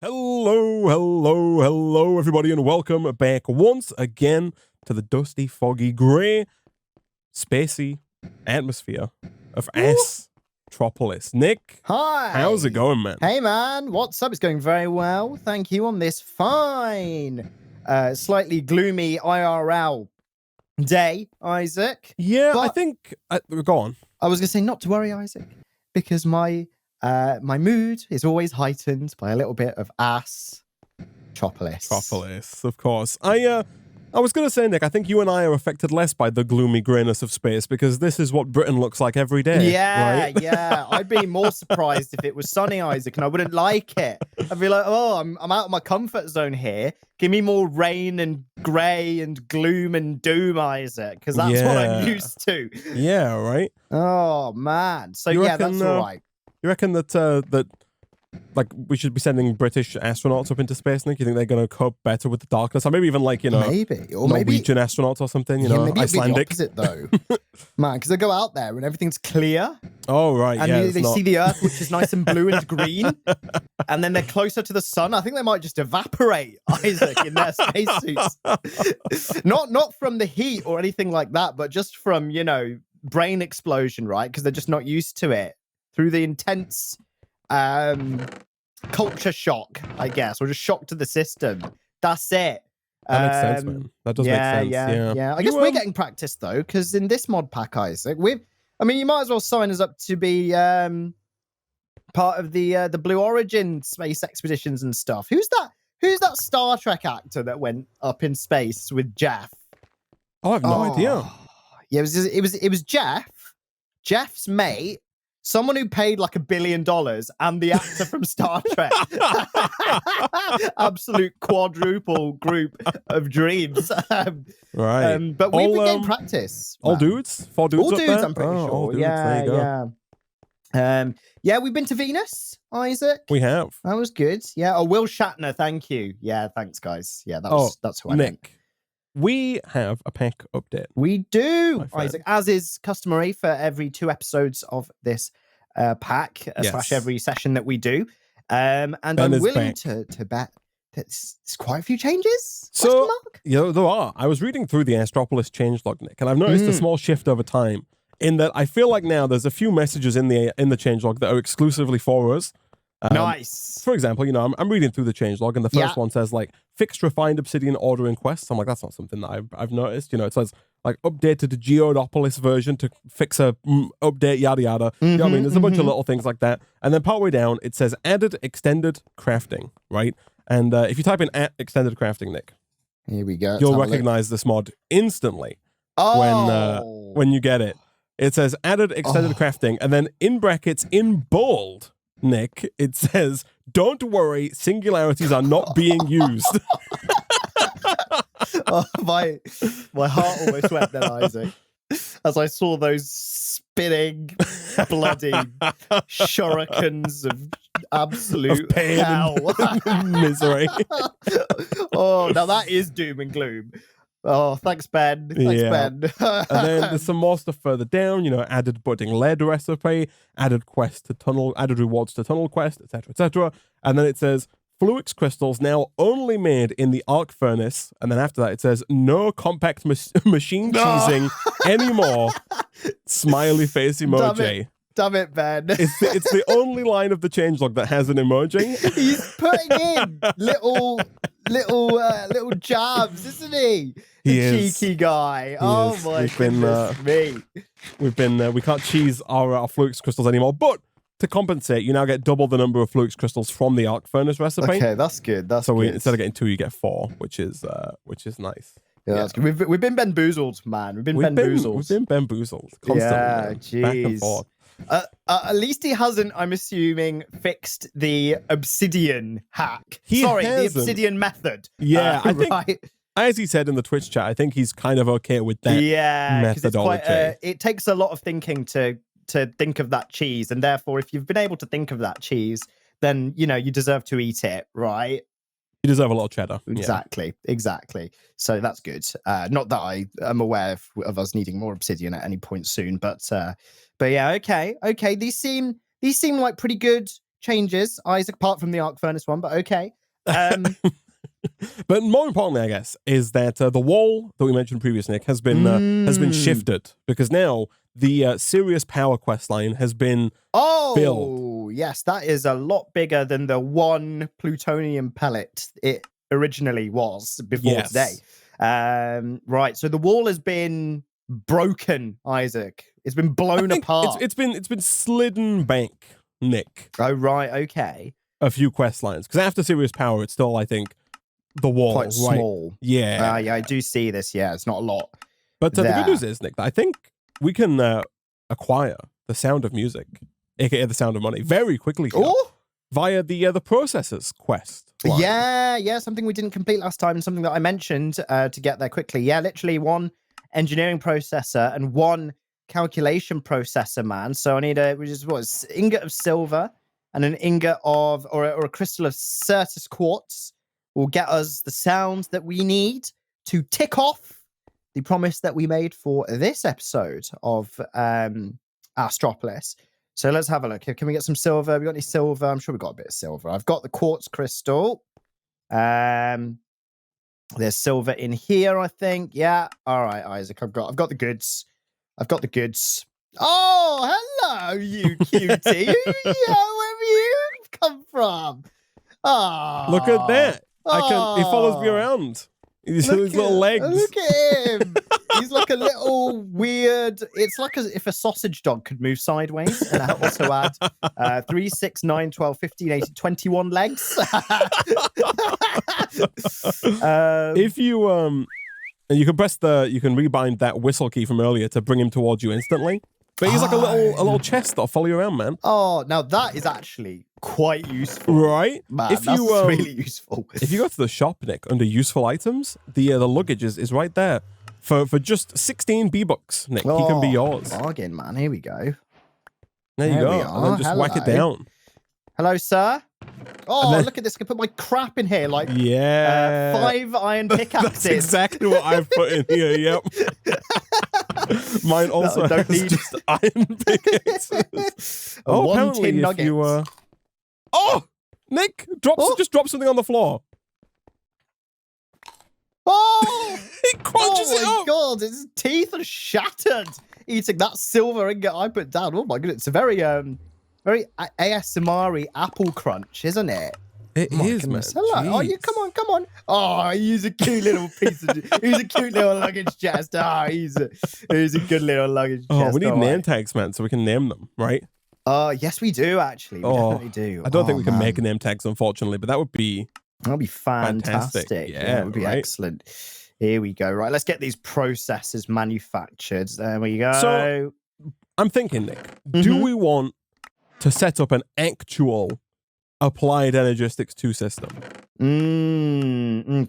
Hello, everybody, and welcome back once again to the dusty, foggy, grey, spacey atmosphere of Astropolis. Nick, hi. How's it going, man? Hey, man. What's up? It's going very well. Thank you on this fine, slightly gloomy IRL day, Isaac. Yeah, but I think... go on. I was going to say not to worry, Isaac, because my mood is always heightened by a little bit of Astropolis, of course. I was going to say, Nick, I think you and I are affected less by the gloomy greyness of space because this is what Britain looks like every day. Yeah, right? yeah. I'd be more surprised if it was sunny, Isaac, and I wouldn't like it. I'd be like, oh, I'm out of my comfort zone here. Give me more rain and grey and gloom and doom, Isaac, because that's what I'm used to. Yeah, right? Oh, man. So, yeah, that's all right. You reckon that like we should be sending British astronauts up into space, Nick? You think they're going to cope better with the darkness? Or maybe even like, maybe. Or Norwegian astronauts or something, maybe Icelandic. Maybe the opposite, though. Man, because they go out there and everything's clear. Oh, right, and they see the Earth, which is nice and blue and green. And then they're closer to the sun. I think they might just evaporate, Isaac, in their spacesuits. Not from the heat or anything like that, but just from, brain explosion, right? Because they're just not used to it. Through the intense culture shock, I guess, or just shock to the system. That's it. That makes sense, man. That does make sense. Yeah. I guess we're getting practice though, because in this mod pack, Isaac, you might as well sign us up to be part of the Blue Origin space expeditions and stuff. Who's that Star Trek actor that went up in space with Jeff? Oh, I have no idea. Yeah, it was Jeff. Jeff's mate. Someone who paid like $1 billion and the actor from Star Trek. Absolute quadruple group of dreams. Right. But we've been getting practice. All dudes? 4 dudes? All dudes, there? I'm pretty sure. All dudes. Yeah, there you go. Yeah, we've been to Venus, Isaac. We have. That was good. Yeah. Oh, Will Shatner, thank you. Yeah, thanks, guys. Yeah, that's who I meant. Nick. We have a pack update. We do, Isaac, as is customary for every 2 episodes of this pack, slash every session that we do. And Ben I'm willing to bet that there's quite a few changes. So, there are. I was reading through the Astropolis changelog, Nick, and I've noticed a small shift over time in that I feel like now there's a few messages in the changelog that are exclusively for us. Nice. For example, I'm reading through the changelog, and the first one says like fixed refined obsidian ordering quests. I'm like, that's not something that I've noticed. It says like updated the Geodopolis version to fix a update, yada yada. You know what I mean? There's a bunch of little things like that, and then partway down it says added extended crafting, right? And if you type in extended crafting, Nick, here we go. You'll recognize this mod instantly when you get it. It says added extended crafting, and then in brackets in bold, Nick, it says, don't worry, singularities are not being used. My heart almost went then, Isaac, as I saw those spinning, bloody shurikens of absolute pain hell. And misery. Oh, now that is doom and gloom. Oh, thanks, Ben. Ben. And then there's some more stuff further down, added budding lead recipe, added rewards to tunnel quest, etc., etc. And then it says, Fluix crystals now only made in the arc furnace. And then after that, it says, no compact machine cheesing anymore. Smiley face emoji. Damn it, Ben. It's the only line of the changelog that has an emoji. He's putting in little jabs, isn't he? Cheeky guy. My goodness me. We can't cheese our Fluix crystals anymore, but to compensate, you now get double the number of Fluix crystals from the arc furnace recipe. Okay, that's good. Instead of getting 2, you get 4, which is nice. Yeah, that's good. We've been bamboozled, man. We've been bamboozled constantly. Yeah, jeez. Back and forth. At least he hasn't, I'm assuming, fixed the obsidian hack. The obsidian method. Yeah, I think, right. As he said in the Twitch chat, I think he's kind of okay with that methodology. It takes a lot of thinking to think of that cheese, and therefore, if you've been able to think of that cheese, then, you deserve to eat it, right? You deserve a lot of cheddar. Exactly. So that's good. Not that I am aware of us needing more obsidian at any point soon, but yeah, okay. These seem like pretty good changes, Isaac, apart from the arc furnace one, but okay. But more importantly, I guess, is that the wall that we mentioned previously, Nick, has been shifted, because now the Serious Power quest line has been filled. Yes, that is a lot bigger than the one plutonium pellet it originally was before today. Right, so the wall has been broken, Isaac. It's been blown apart. It's been slidden back, Nick. Oh, right, okay. A few quest lines, because after Serious Power, it's still, I think, the wall, quite small. Yeah. Yeah, I do see this. Yeah, it's not a lot. But the good news is, Nick, that I think we can acquire the Sound of Music, aka the Sound of Money, very quickly here, via the Processors quest line. Yeah, something we didn't complete last time, something that I mentioned to get there quickly. Yeah, literally one engineering processor and one calculation processor, man. So I need ingot of silver and an ingot of, or a crystal of Certus quartz will get us the sound that we need to tick off the promise that we made for this episode of Astropolis. So let's have a look. Can we get some silver? We got any silver? I'm sure we got a bit of silver. I've got the quartz crystal. There's silver in here, I think. Yeah. All right, Isaac. I've got the goods. I've got the goods. Oh, hello, you cutie. Where have you come from? Oh, look at that. He follows me around. His little legs. Look at him. He's like a little weird. It's like if a sausage dog could move sideways, and I also add 3, 6, 9, 12, 15, 18, 21 legs. If you and you can you can rebind that whistle key from earlier to bring him towards you instantly. But he's like a little chest that'll follow you around, man. Oh, now that is actually quite useful, right? Man, that's really useful. If you go to the shop, Nick, under useful items, the luggage is right there for just 16 B-bucks. Nick, he can be yours. Bargain, man. Here we go. There you go. And then just whack it down. Hello, sir. Oh, look at this. I can put my crap in here, like 5 iron pickaxes. That's exactly what I've put in here. Yep. Mine also has just iron pickaxes. Apparently if you Nick, just drop something on the floor. Oh! He crunches it up. Oh my god, his teeth are shattered eating that silver ingot I put down. Oh my goodness, it's a very ASMR-y apple crunch, isn't it? It is, man. Hello. Oh, come on. Oh, he's a cute little piece of. He's a cute little luggage chest. Oh, he's a good little luggage chest. Oh, we need name tags, man, so we can name them, right? Yes, we do actually. We definitely do. I don't think we can make name tags, unfortunately, but that would be fantastic. Yeah, it would be excellent. Here we go. Right, let's get these processors manufactured. There we go. So, I'm thinking, Nick, do we want to set up an actual Applied Energistics 2 system?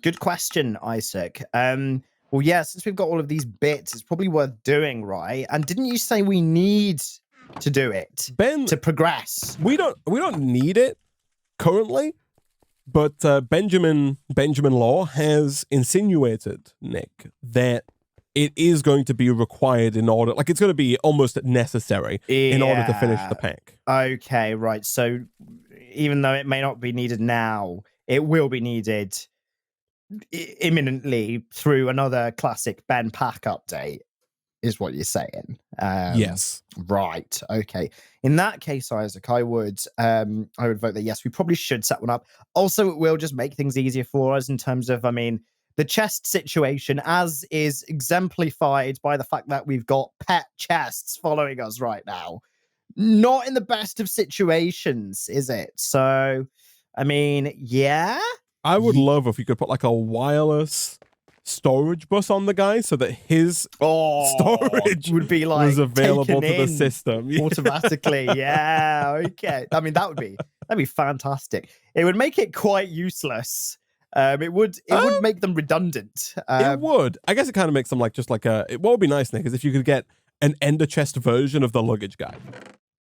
Good question, Isaac. Well, yeah, since we've got all of these bits, it's probably worth doing, right? And didn't you say we need to do it, Ben, to progress? We don't need it currently, but Benjamin Law has insinuated, Nick, that it is going to be required in order, like it's going to be almost necessary in order to finish the pack. Okay, right. So even though it may not be needed now, it will be needed imminently through another classic Ben pack update, is what you're saying. Yes. Right. Okay. In that case, Isaac, I would vote that yes, we probably should set one up. Also, it will just make things easier for us in terms of, the chest situation, as is exemplified by the fact that we've got pet chests following us right now. Not in the best of situations, is it? So, yeah. I would love if you could put like a wireless storage bus on the guy so that his storage would be like was available to the system automatically. Yeah, okay. That'd be fantastic. It would make it quite useless. It would make them redundant. It would. I guess it kind of makes them like what would be nice, Nick, is if you could get an ender chest version of the luggage guy.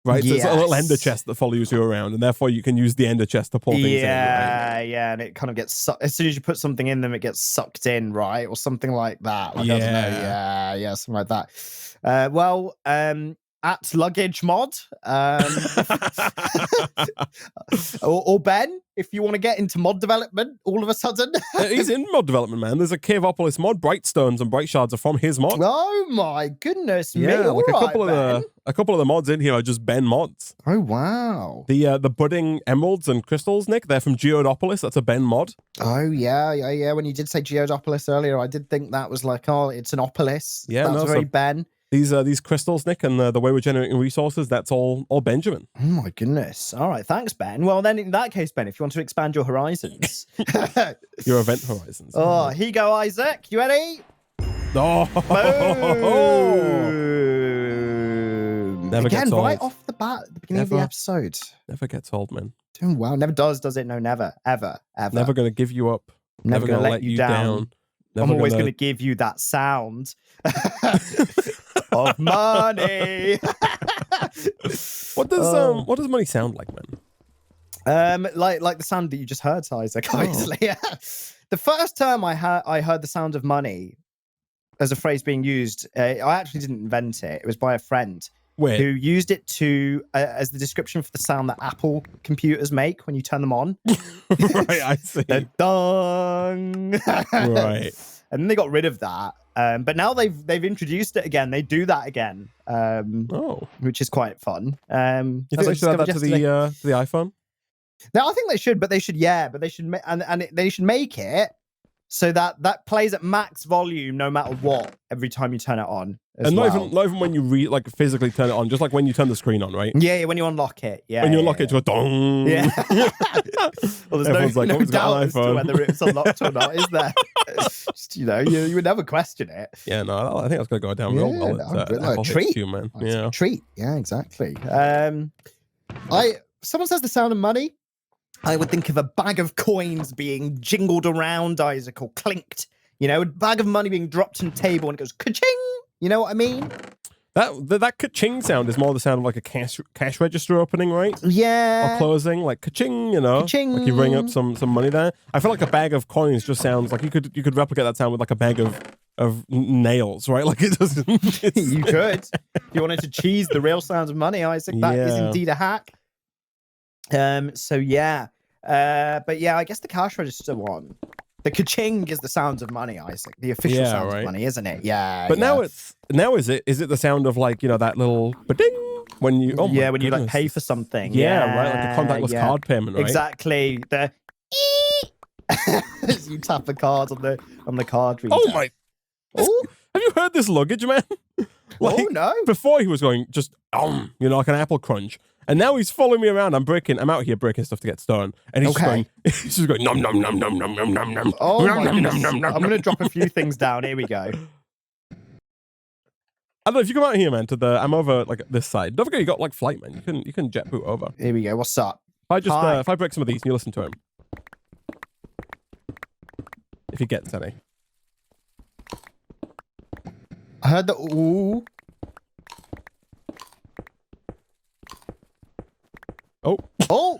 Right? Yes. So it's a little ender chest that follows you around, and therefore you can use the ender chest to pull things in. Right? Yeah, and it kind of gets as soon as you put something in them, it gets sucked in, right? Or something like that. Like, I don't know. Yeah, something like that. at Luggage Mod. Or Ben, if you want to get into mod development all of a sudden. He's in mod development, man. There's a Caveopolis mod. Bright stones and bright shards are from his mod. Oh my goodness me! Yeah, like All a couple of the mods in here are just Ben mods. Oh wow! The budding emeralds and crystals, Nick, they're from Geodopolis. That's a Ben mod. Oh yeah. When you did say Geodopolis earlier, I did think that was like, oh, it's an opolis. Yeah, that's very Ben. These crystals, Nick, and the way we're generating resources, that's all Benjamin. Oh my goodness. All right, thanks, Ben. Well, then in that case, Ben, if you want to expand your horizons. Your event horizons. Oh, here you go, Isaac. You ready? Oh. Never Again, gets old. right off the bat, at the beginning of the episode. Never gets old, man. Doing well. Never does it? No, never. Ever. Never going to give you up. Never going to let you down. Never I'm always going to give you that sound of money. What does money sound like, man? Like the sound that you just heard, Isaac. Obviously, the first time I heard the sound of money as a phrase being used, I actually didn't invent it. It was by a friend who used it to as the description for the sound that Apple computers make when you turn them on. Right, I see. Dong. Right. And then they got rid of that. But now they've introduced it again. They do that again. Which is quite fun. You think they should add that to the iPhone? No, I think they should, but they should they should make it so that plays at max volume no matter what every time you turn it on. And not even when you physically turn it on, just like when you turn the screen on, right? Yeah, when you unlock it. Yeah. When you unlock it, you go dong. Yeah. Well, there's no doubt as to whether it's unlocked or not, is there? Just, you would never question it. Yeah, no, I think that's gonna go down real well. A treat, you, man. Yeah, treat. Yeah, exactly. Someone says the sound of money. I would think of a bag of coins being jingled around, Isaac, or clinked. A bag of money being dropped on the table and it goes ka-ching. You know what I mean? That ka-ching sound is more the sound of like a cash register opening, right? Yeah. Or closing, like ka-ching, Ka-ching. Like you ring up some money there. I feel like a bag of coins just sounds like you could replicate that sound with like a bag of nails, right? Like it doesn't. You could. If you wanted to cheese the real sounds of money, Isaac, that is indeed a hack. So yeah. But yeah, I guess the cash register one. The ka-ching is the sounds of money, Isaac. The official sound of money, isn't it? Yeah. But now is it the sound of like, that little ba-ding when you when you like pay for something. Yeah, right. Like a contactless card payment, right? Exactly. The you tap the card on the card reader. Oh my. Have you heard this luggage, man? Oh no. Before he was going just like an apple crunch. And now he's following me around. I'm out here breaking stuff to get stone. And he's just going, nom, nom, nom, nom, nom, nom, nom, nom. Oh, nom, my nom, nom, nom, I'm going to drop a few things down. Here we go. I don't know if you come out here, man, I'm over like this side. Don't forget you got like flight, man. You can jet boot over. Here we go. What's up? If I break some of these and you listen to him. If he gets any. I heard the ooh. Oh!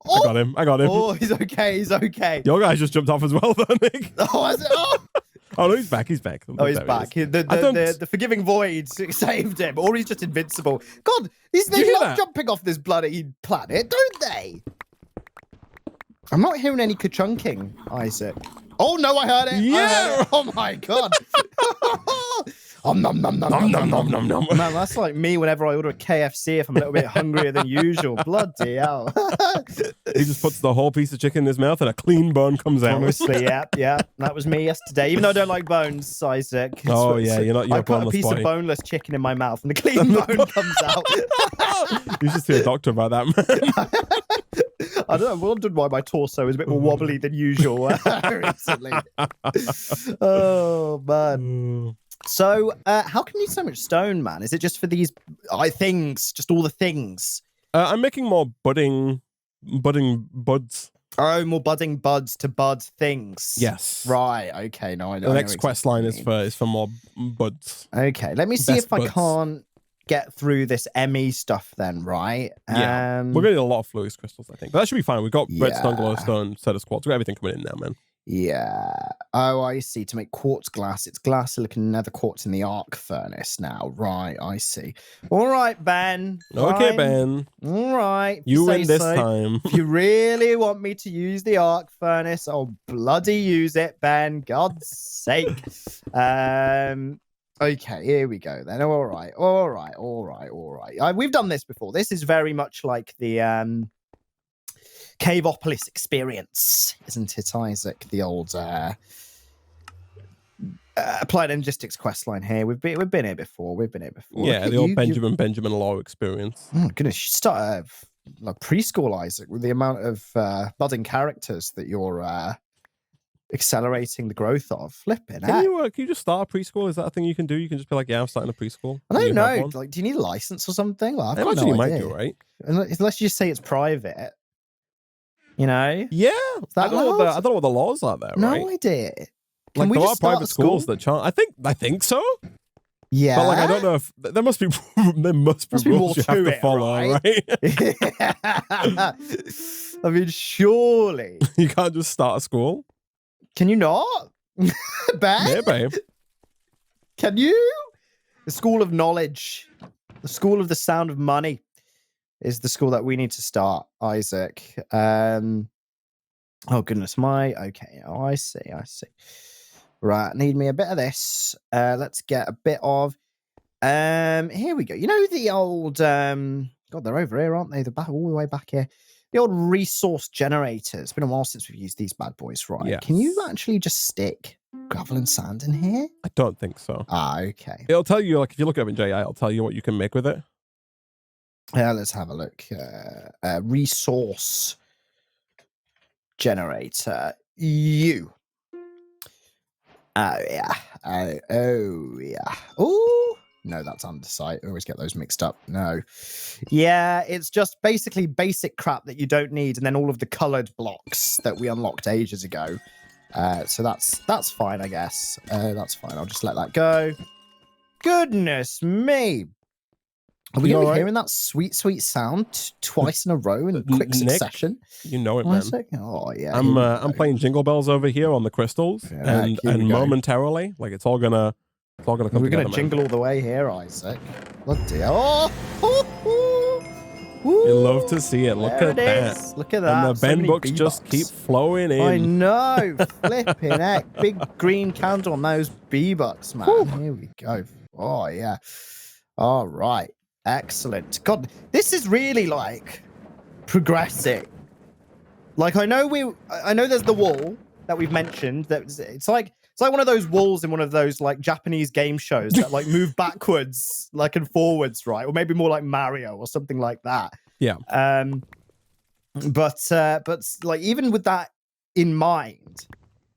I got him. Oh, he's okay. Your guy just jumped off as well, though, Nick. Oh, is it? Oh no, he's back. He's back. Oh, he's back. The forgiving void saved him, or he's just invincible. God, they love jumping off this bloody planet, don't they? I'm not hearing any ka-chunking, Isaac. Oh no, I heard it. Yeah. Oh my God. Nom, nom, nom, nom, nom, nom, nom, nom. Man, that's like me whenever I order a KFC if I'm a little bit hungrier than usual. Bloody hell. He just puts the whole piece of chicken in his mouth and a clean bone comes out. Honestly, yeah. That was me yesterday. Even though I don't like bones, Isaac. Oh, yeah, you're I put a piece of boneless chicken in my mouth and the clean bone comes out. You should see a doctor about that, man. I don't know. I wondered why my torso is a bit more wobbly than usual recently. Oh, man. So, how can you use so much stone, man? Is it just for these things? Just all the things? I'm making more budding buds. Oh, more budding buds to bud things. Yes. Right. Okay. No, I know. The next quest line is for more buds. Okay. Let me see if I can't get through this ME stuff then, right? Yeah. We're going to need a lot of fluid crystals, I think. But that should be fine. We've got redstone, glowstone, set of squats. We've got everything coming in now, man. Yeah. Oh, I see. To make quartz glass, it's glass, silicon, nether quartz in the arc furnace now. Right, I see. All right, Ben. Okay, Fine. Ben. All right. if You say win this so. time. If you really want me to use the arc furnace, I'll bloody use it, Ben. God's sake. Okay, here we go then. All right. We've done this before. This is very much like the Caveopolis experience, isn't it, Isaac? The old applied logistics quest line here. We've been here before. Yeah, the old Benjamin Law experience. Oh goodness, you start like preschool, Isaac, with the amount of budding characters that you're accelerating the growth of. Flipping. Can you just start a preschool? Is that a thing you can do? You can just be like, yeah, I'm starting a preschool. I don't know. Like, do you need a license or something? Like, I've got no you idea. might do, right? Unless you just say it's private. You know? Yeah. I don't know what the laws are there, right? No idea. Like, there are private schools that charge. I think so. Yeah. But like, I don't know if there must be rules you have to follow, right? I mean, surely. You can't just start a school. Can you not? Ben? Maybe. Can you? The School of Knowledge. The School of the Sound of Money is the school that we need to start, Isaac. Oh, goodness, okay. Oh, I see. Right, need me a bit of this. Let's get a bit of... here we go. You know the old... God, they're over here, aren't they? They're all the way back here. The old resource generators. It's been a while since we've used these bad boys, right? Yes. Can you actually just stick gravel and sand in here? I don't think so. Okay. It'll tell you, like, if you look up in JI, it'll tell you what you can make with it. Let's have a look. Resource generator. You. Oh, yeah. Oh, yeah. Oh, no, that's underside. I always get those mixed up. No. Yeah, it's just basically basic crap that you don't need, and then all of the colored blocks that we unlocked ages ago. So that's fine, I guess. That's fine. I'll just let that go. Goodness me. Are we going to be hearing that sweet, sweet sound twice in a row in quick succession? You know it, man. Oh, yeah. I'm playing Jingle Bells over here on the crystals, and momentarily, like, it's all gonna come together. We're gonna jingle all the way here, Isaac. Bloody hell. You love to see it. Look at that. Look at that. And the Ben books just keep flowing in. I know. Flipping heck. Big green candle on those B-bucks, man. Whew. Here we go. Oh, yeah. All right. Excellent. God, this is really like progressing. Like, I know there's the wall that we've mentioned. That it's like one of those walls in one of those like Japanese game shows that like move backwards, like and forwards, right? Or maybe more like Mario or something like that. Yeah. But like even with that in mind,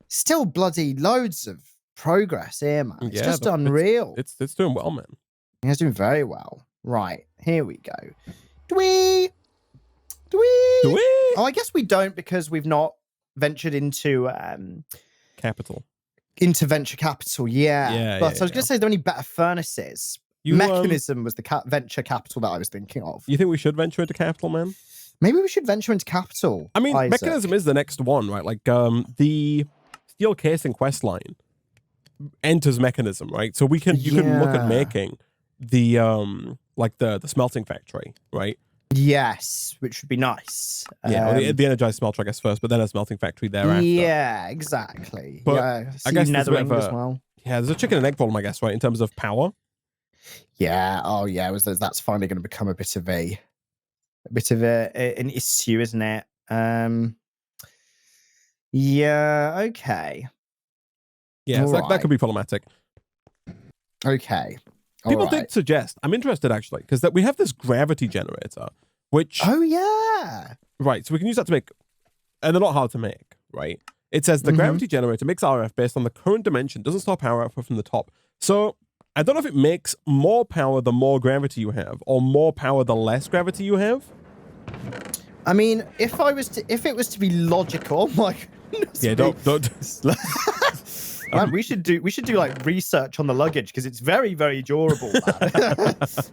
still bloody loads of progress here, man. It's just unreal. It's doing well, man. It's doing very well. Right, here we go. Do we? Oh, I guess we don't because we've not ventured into capital. Into venture capital, yeah. But I was going to say, is there any better furnaces? Mechanism was the venture capital that I was thinking of. You think we should venture into capital, man? Maybe we should venture into capital. I mean, Isaac. Mechanism is the next one, right? Like the steel casing quest line enters mechanism, right? So you can look at making the like the smelting factory, right? Yes, which would be nice. Yeah, the energized smelter, I guess, first, but then a smelting factory thereafter. Yeah, exactly. But yeah, I guess nethering as well. Yeah, there's a chicken and egg problem, I guess, right, in terms of power. Yeah. Oh, yeah. That's finally going to become a bit of an issue, isn't it? Yeah. Okay. Yeah, so that could be problematic. Okay. People did suggest, I'm interested actually, because we have this gravity generator, which... Oh, yeah. Right, so we can use that to make... And they're not hard to make, right? It says the gravity generator makes RF based on the current dimension, doesn't store power output from the top. So I don't know if it makes more power the more gravity you have, or more power the less gravity you have. I mean, if it was to be logical, like... Yeah, don't... Man, we should do like research on the luggage because it's very, very durable.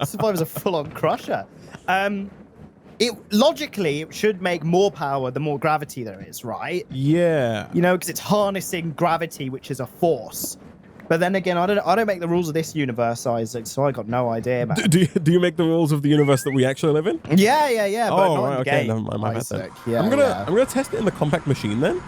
Survives a full-on crusher. logically, it should make more power the more gravity there is, right? Yeah. You know, because it's harnessing gravity, which is a force. But then again, I don't make the rules of this universe, Isaac, so I got no idea, man. Do you make the rules of the universe that we actually live in? Yeah. But Oh, not right, in the okay. game, Never mind, my bad then. Isaac. Yeah, I'm gonna test it in the compact machine then.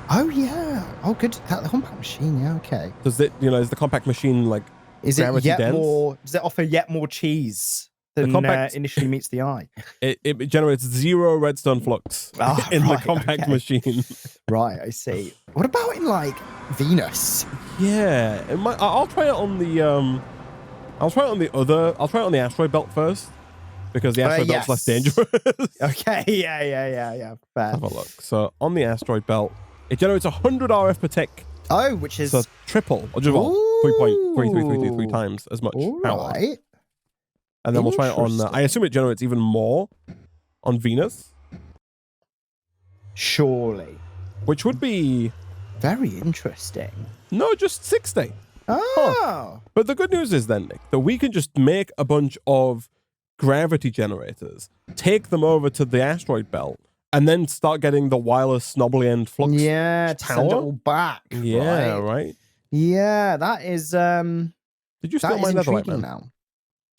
Oh yeah. Oh, good. That compact machine. Yeah. Okay. Does it? You know, is the compact machine like Is it gravity yet dense? more? Does it offer yet more cheese than initially meets the eye? It generates 0 redstone flux in the compact machine. Right, I see. What about in like Venus? Yeah, I'll try it on the I'll try it on the asteroid belt first because the asteroid belt's less dangerous. Okay, yeah. Fair. Have a look. So on the asteroid belt, it generates 100 RF per tick. Oh, which is so triple, or just 3.3333 times as much power. Right. And then we'll try it on. I assume it generates even more on Venus. Surely. Which would be very interesting. No, just 60. Oh. Huh. But the good news is then, Nick, that we can just make a bunch of gravity generators, take them over to the asteroid belt, and then start getting the wireless snobbly end flux. Yeah, to send it all back. Yeah, right. Yeah, that is. Did you steal my netherite, man? Now.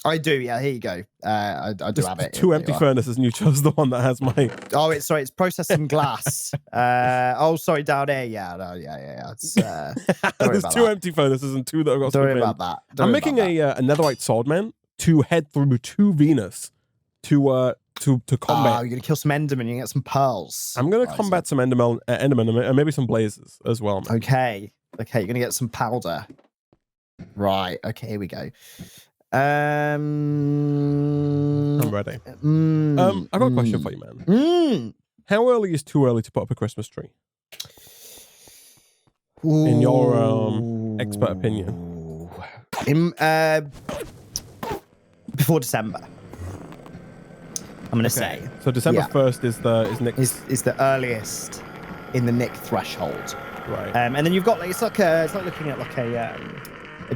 I do. Yeah, here you go. I do have it. 2 empty furnaces, and you chose the one that has my. Oh, it's processing glass. Sorry, down there. Yeah. It's, there's 2 empty furnaces and 2 that have got. Don't worry about that. I'm making a netherite sword, man, to head through to Venus to combat. Oh, you're gonna kill some endermen. You get some pearls. I'm gonna combat some endermen and maybe some blazes as well, man. Okay, you're gonna get some powder. Right. Okay, here we go. I'm ready. I've got a question for you, man. How early is too early to put up a Christmas tree? In your expert opinion. Before December. I'm gonna say. So December 1st is Nick is the earliest in the Nick threshold. Right. And then you've got like it's like looking at like a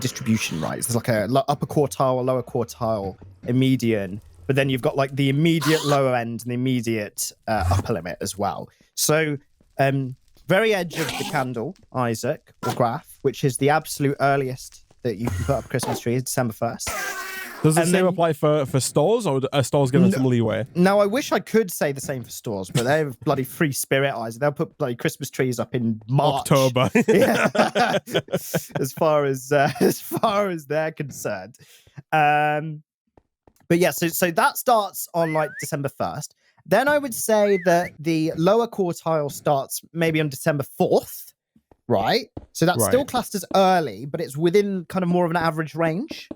distribution, right? There's like a upper quartile, a lower quartile, a median, but then you've got like the immediate lower end and the immediate upper limit as well. So very edge of the candle, Isaac, or graph, which is the absolute earliest that you can put up a Christmas tree, is December 1st. Does the same apply for stores, or are stores given some leeway? No, I wish I could say the same for stores, but they have bloody free spirit, Isaac. They'll put bloody Christmas trees up in March. October. Yeah. as far as they're concerned. But yeah, so that starts on like December 1st. Then I would say that the lower quartile starts maybe on December 4th, right? So that's still classed as early, but it's within kind of more of an average range.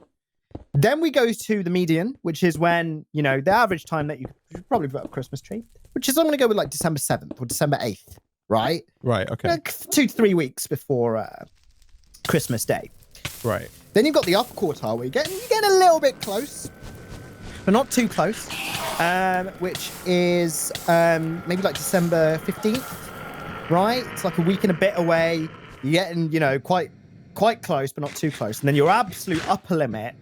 Then we go to the median, which is when, you know, the average time that you should probably put up a Christmas tree, which is I'm going to go with like December 7th or December 8th, right? Right, okay. Like 2 to 3 weeks before Christmas Day. Right. Then you've got the upper quartile where you're getting a little bit close, but not too close, which is maybe like December 15th, right? It's like a week and a bit away. You're getting, you know, quite close, but not too close. And then your absolute upper limit,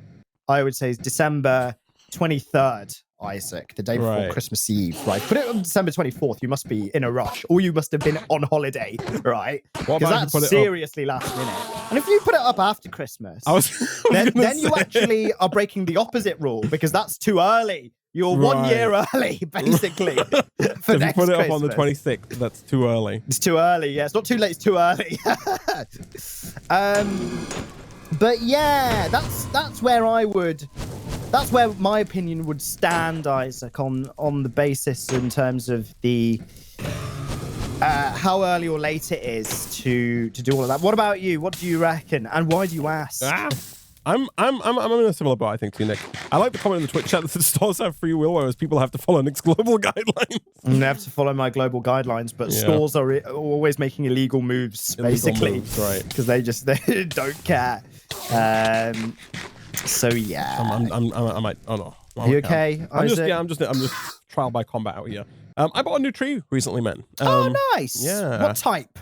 I would say, is December 23rd, Isaac, the day before Christmas Eve, right? Put it on December 24th. You must be in a rush, or you must have been on holiday, right? Because that's seriously last minute. And if you put it up after Christmas, then you actually are breaking the opposite rule, because that's too early. You're 1 year early, basically. For if next you put it Christmas. up on the 26th, that's too early. It's too early, yeah. It's not too late, it's too early. But yeah, that's where my opinion would stand, Isaac, on the basis in terms of the how early or late it is to do all of that. What about you? What do you reckon? And why do you ask? I'm in a similar boat, I think, to you, Nick. I like the comment in the Twitch chat that the stores have free will, whereas people have to follow Nick's global guidelines. And they have to follow my global guidelines, but stores are always making illegal moves, basically, right? Because they don't care. So yeah, I might. Oh no. Are you okay? I'm just trial by combat out here. I bought a new tree recently, man. Oh, nice. Yeah. What type?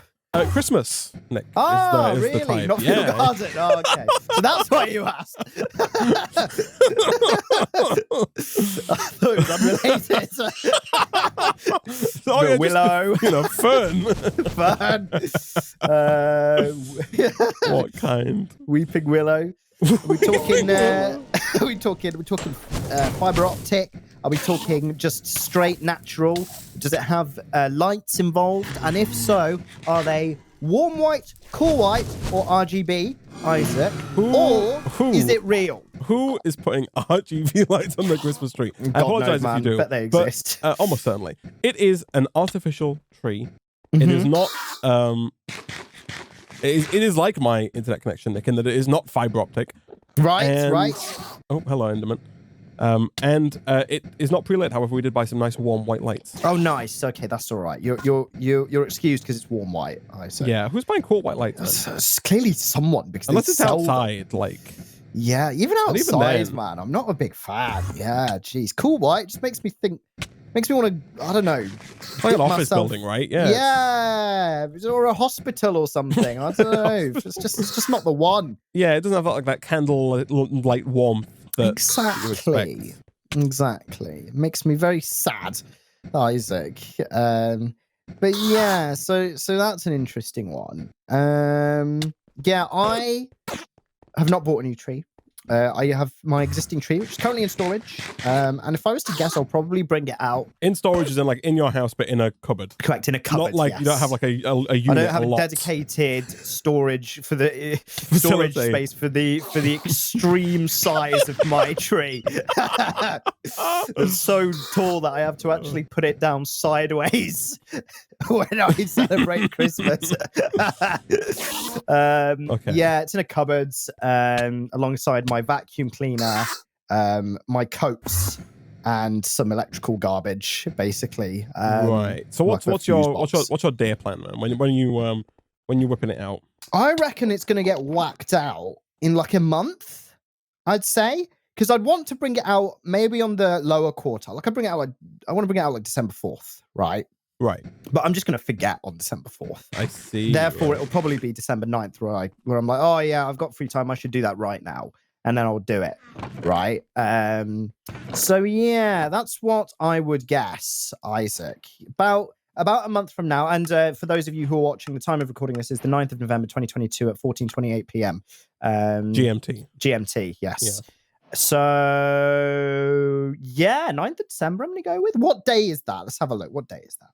Christmas, Nick. Oh, is really? the type. Not Field Garden. Oh, okay. So that's why you asked. I thought it was unrelated. Oh, Willow. Fern. Fern. What kind? Weeping willow. We're talking. We're talking fiber optic. Are we talking just straight natural? Does it have lights involved? And if so, are they warm white, cool white, or RGB, Isaac? Or is it real? Who is putting RGB lights on the Christmas tree? I apologize if you do. Bet they exist. But, almost certainly. It is an artificial tree. It is not. It is like my internet connection, Nick, in that it is not fiber optic. Right. Oh, hello, Enderman. And it is not pre-lit. However, we did buy some nice warm white lights. Oh, nice. Okay, that's all right. You're excused because it's warm white. Yeah, who's buying cool white lights? It's clearly someone because unless it's outside, yeah, even outside, even man. I'm not a big fan. Yeah, geez, cool white just makes me think. Makes me want to. I don't know. Like an office building, right? Yeah. Yeah, or a hospital or something. I don't know. It's just not the one. Yeah, it doesn't have that candle light warmth. Exactly. It makes me very sad, Isaac. But yeah, so that's an interesting one. Yeah, I have not bought a new tree. I have my existing tree, which is currently in storage. And if I was to guess, I'll probably bring it out. In storage is in your house, but in a cupboard. Correct, in a cupboard. Not like yes. you don't have like a unit. I don't have a a dedicated storage for the storage space for the extreme size of my tree. It's so tall that I have to actually put it down sideways when I celebrate Christmas. Okay. Yeah, it's in a cupboard alongside my vacuum cleaner, my coats, and some electrical garbage, basically. Right. So what's your day plan, man? When you whipping it out? I reckon it's going to get whacked out in like a month, I'd say, because I'd want to bring it out maybe on the lower quarter. Like I want to bring it out like December 4th, right? Right. But I'm just going to forget on December 4th. I see. Therefore, it'll probably be December 9th where I'm like, oh yeah, I've got free time. I should do that right now. And then I'll do it. Right. So yeah, that's what I would guess, Isaac. About a month from now. And for those of you who are watching, the time of recording this is the 9th of November, 2022 at 14:28 p.m. GMT, yes. Yeah. So yeah, 9th of December I'm going to go with. What day is that? Let's have a look. What day is that?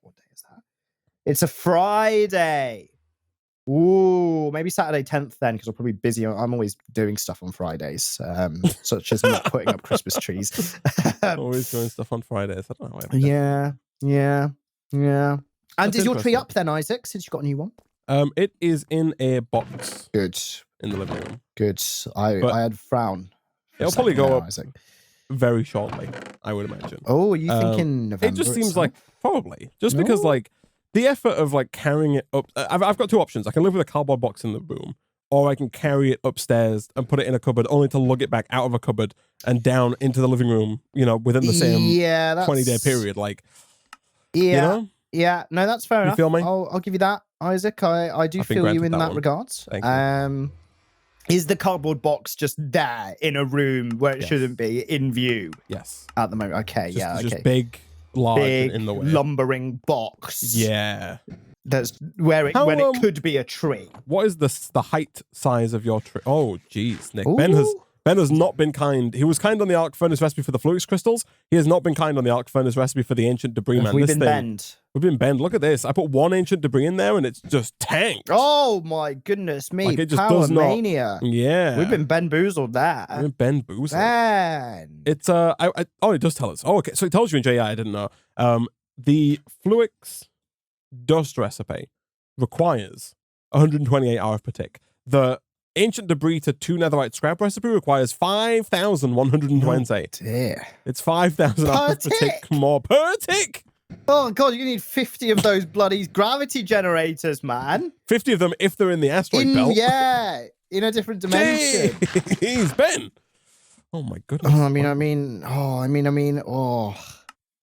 It's a Friday. Ooh, maybe Saturday 10th then, because I'll probably be busy. I'm always doing stuff on Fridays, such as not putting up Christmas trees. Always doing stuff on Fridays. I don't know how Yeah. And That's is your tree up then, Isaac, since you got a new one? It is in a box. Good. In the living room. Good. I had frown. It'll probably go up Isaac. very shortly, I would imagine. Oh, are you thinking November? It just seems like probably. Just because like the effort of like carrying it up. I've got two options. I can live with a cardboard box in the room, or I can carry it upstairs and put it in a cupboard, only to lug it back out of a cupboard and down into the living room, within the same 20-day period. Like, yeah. No, that's fair enough. You feel me? I'll give you that, Isaac. I do feel you in that regards. Thank you. Is the cardboard box just there in a room where it shouldn't be in view? Yes. At the moment. Okay. Just big, large, in the way. Lumbering box. Yeah. That's where it it could be a tree. What is the height size of your tree? Oh, geez, Nick. Ben has not been kind. He was kind on the arc furnace recipe for the flux crystals. He has not been kind on the arc furnace recipe for the ancient debris, man. We've been bent. Look at this. I put one ancient debris in there and it's just tanked. Oh my goodness me. Like it just Power does not. mania. Yeah. We've been Ben-boozled there. We've been Ben-boozled. Ben. It's it does tell us. Oh, okay. So it tells you in JI, I didn't know. The Fluix dust recipe requires 128 RF per tick. The ancient debris to 2 netherite scrap recipe requires 5,120. Oh, dear. It's 5,000 RF per tick more per tick. Oh god, you need 50 of those bloody gravity generators, man. 50 of them if they're in the asteroid belt. Yeah, in a different dimension. He's Ben. Oh my goodness. Oh, I mean.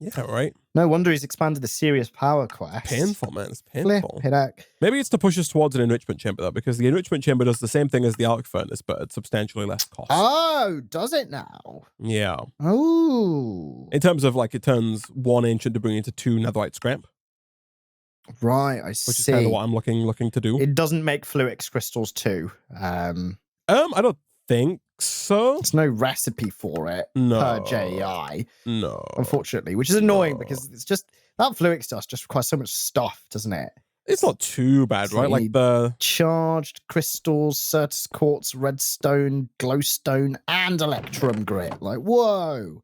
Yeah, right. No wonder he's expanded the serious power quest. Painful, man. It's painful. Flip it out. Maybe it's to push us towards an enrichment chamber, though, because the enrichment chamber does the same thing as the arc furnace, but at substantially less cost. Oh, does it now? Yeah. Oh. In terms of, like, it turns 1 ancient debris into 2 netherite scrap. Right, I see. Which is kind of what I'm looking to do. It doesn't make Fluix crystals too. I don't think so. There's no recipe for it per JEI. No. Unfortunately, which is annoying because it's just that Fluix dust just requires so much stuff, doesn't it? It's not too bad, right? Like the charged crystals, Certus quartz, redstone, glowstone, and electrum grit. Like, whoa.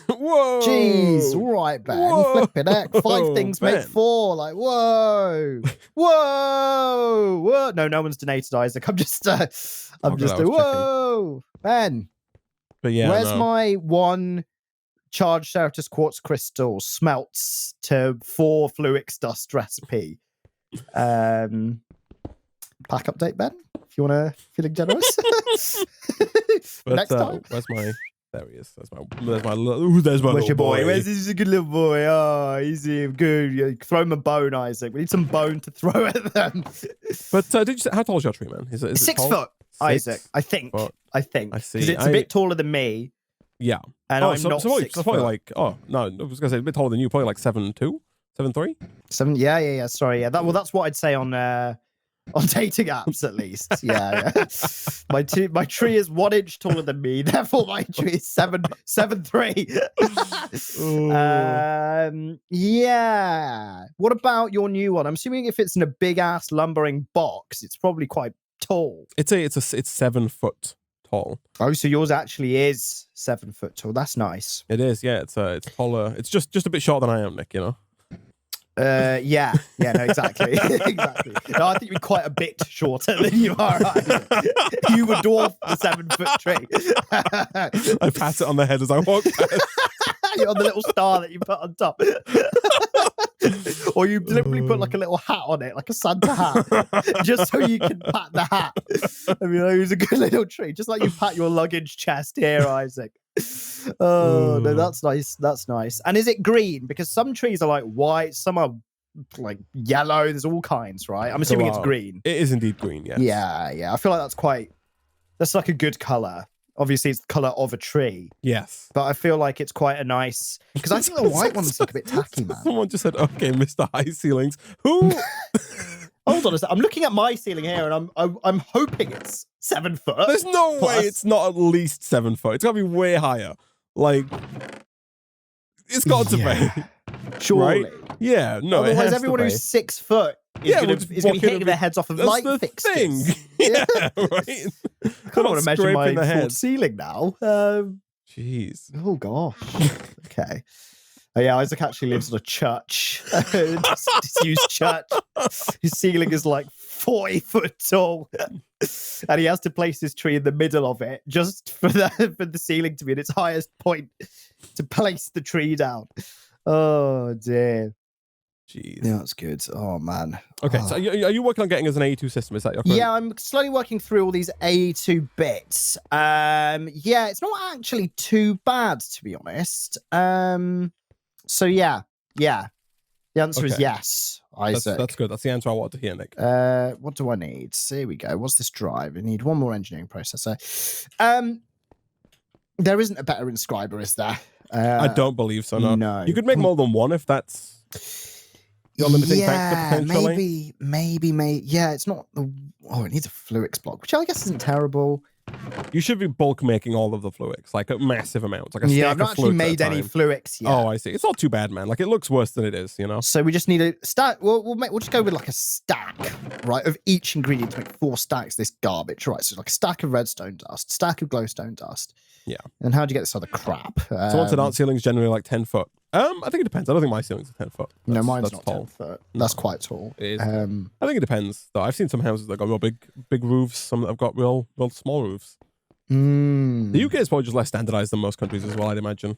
Whoa. Jeez, all right, Ben. Whoa. Flip it heck. 5 things make 4. Like, whoa. Whoa. Whoa. No one's donated, Isaac. I'm just whoa. Ben. But yeah, where's my 1 charged Certus quartz crystal smelts to 4 Fluix dust recipe? Pack update, Ben, if you want to, feeling generous. But, next time. Where's my? There he is. There's my Where's your boy? boy? Where's this a good little boy? Oh, easy, good. Yeah, throw him a bone, Isaac. We need some bone to throw at them. But did you say, how tall is your tree, man? Is it 6 tall? foot, 6 Isaac. I think. foot. I see. Because it's a bit taller than me. Yeah. And I'm not 6 so probably foot. like, oh no, I was gonna say a bit taller than you, probably like 7'2", 7'3". 7. Yeah. Sorry. Yeah. That's what I'd say on dating apps at least. Yeah. My tree is 1 inch taller than me, therefore my tree is 7'3". Yeah. What about your new one? I'm assuming if it's in a big ass lumbering box, it's probably quite tall. It's 7 foot tall. Oh, so yours actually is 7 foot tall. That's nice. It is, yeah. It's taller. It's just a bit shorter than I am, Nick. You know. Yeah, no, exactly. Exactly. No, I think you're quite a bit shorter than you are. You would dwarf the 7 foot tree. I pat it on the head as I walk past. You're on the little star that you put on top. Or you deliberately put like a little hat on it, like a Santa hat, just so you can pat the hat. I mean, it was a good little tree, just like you pat your luggage chest here, Isaac. Oh, no, that's nice. That's nice. And is it green? Because some trees are like white, some are like yellow. There's all kinds, right? I'm assuming it's green. It is indeed green, yes. Yeah. I feel like that's like a good color. Obviously, it's the color of a tree. Yes. But I feel like it's quite a nice... Because I think the white ones look a bit tacky, man. Someone just said, okay, Mr. High Ceilings. Who... Hold on a second. I'm looking at my ceiling here, and I'm hoping it's 7 foot. There's no plus. way it's not at least 7 foot. It's got to be way higher. Like, it's got to be. Surely. Right? Yeah, no, otherwise, everyone who's 6 foot is going to be hitting their heads off of light fixtures. Thing. Yeah, right. I kind of want to measure my full ceiling now. Jeez. Oh, gosh. Okay. Oh, yeah, Isaac actually lives in a church. Disused church. His ceiling is like 40 foot tall. And he has to place his tree in the middle of it just for the ceiling to be at its highest point to place the tree down. Oh, dear. Jeez. Yeah, that's good. Oh, man. Okay, so are you working on getting us an AE2 system? Is that your current... Yeah, I'm slowly working through all these AE2 bits. Yeah, it's not actually too bad, to be honest. So, yeah. The answer is yes, Isaac. That's good. That's the answer I wanted to hear, Nick. What do I need? Here we go. What's this drive? I need one more engineering processor. There isn't a better inscriber, is there? I don't believe so, no. No. You could make more than one if that's... Your limiting factor, potentially. Maybe. Yeah, it's not the... Oh, it needs a Fluix block, which I guess isn't terrible. You should be bulk making all of the Fluix, like a massive amount. Like a I've not actually made any Fluix yet. Oh, I see. It's not too bad, man. Like, it looks worse than it is, you know? So we just need a stack. We'll just go with like a stack, right, of each ingredient to make 4 stacks of this garbage, right? So like a stack of redstone dust, stack of glowstone dust. Yeah. And how do you get this other crap? So once an art ceiling is generally like 10 foot. I think it depends. I don't think my ceiling's 10 foot. No, mine's not tall. 10 foot. That's quite tall. It is. I think it depends, though. I've seen some houses that got real big roofs, some that have got real small roofs. The UK is probably just less standardized than most countries as well, I'd imagine.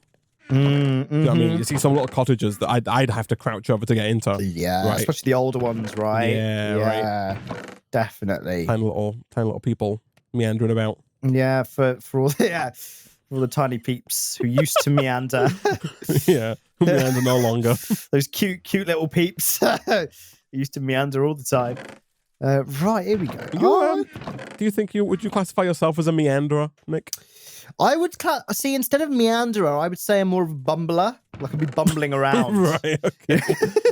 You know what I mean? You see some little cottages that I'd have to crouch over to get into. Yeah, right? Especially the older ones, right? Yeah, right. Definitely. Tiny little people meandering about. Yeah, for all All the tiny peeps who used to meander. Yeah, meander no longer. Those cute little peeps who used to meander all the time. Right, here we go. Do you think would you classify yourself as a meanderer, Nick? I would see, instead of meanderer, I would say I'm more of a bumbler. Like I'd be bumbling around. Right. Okay.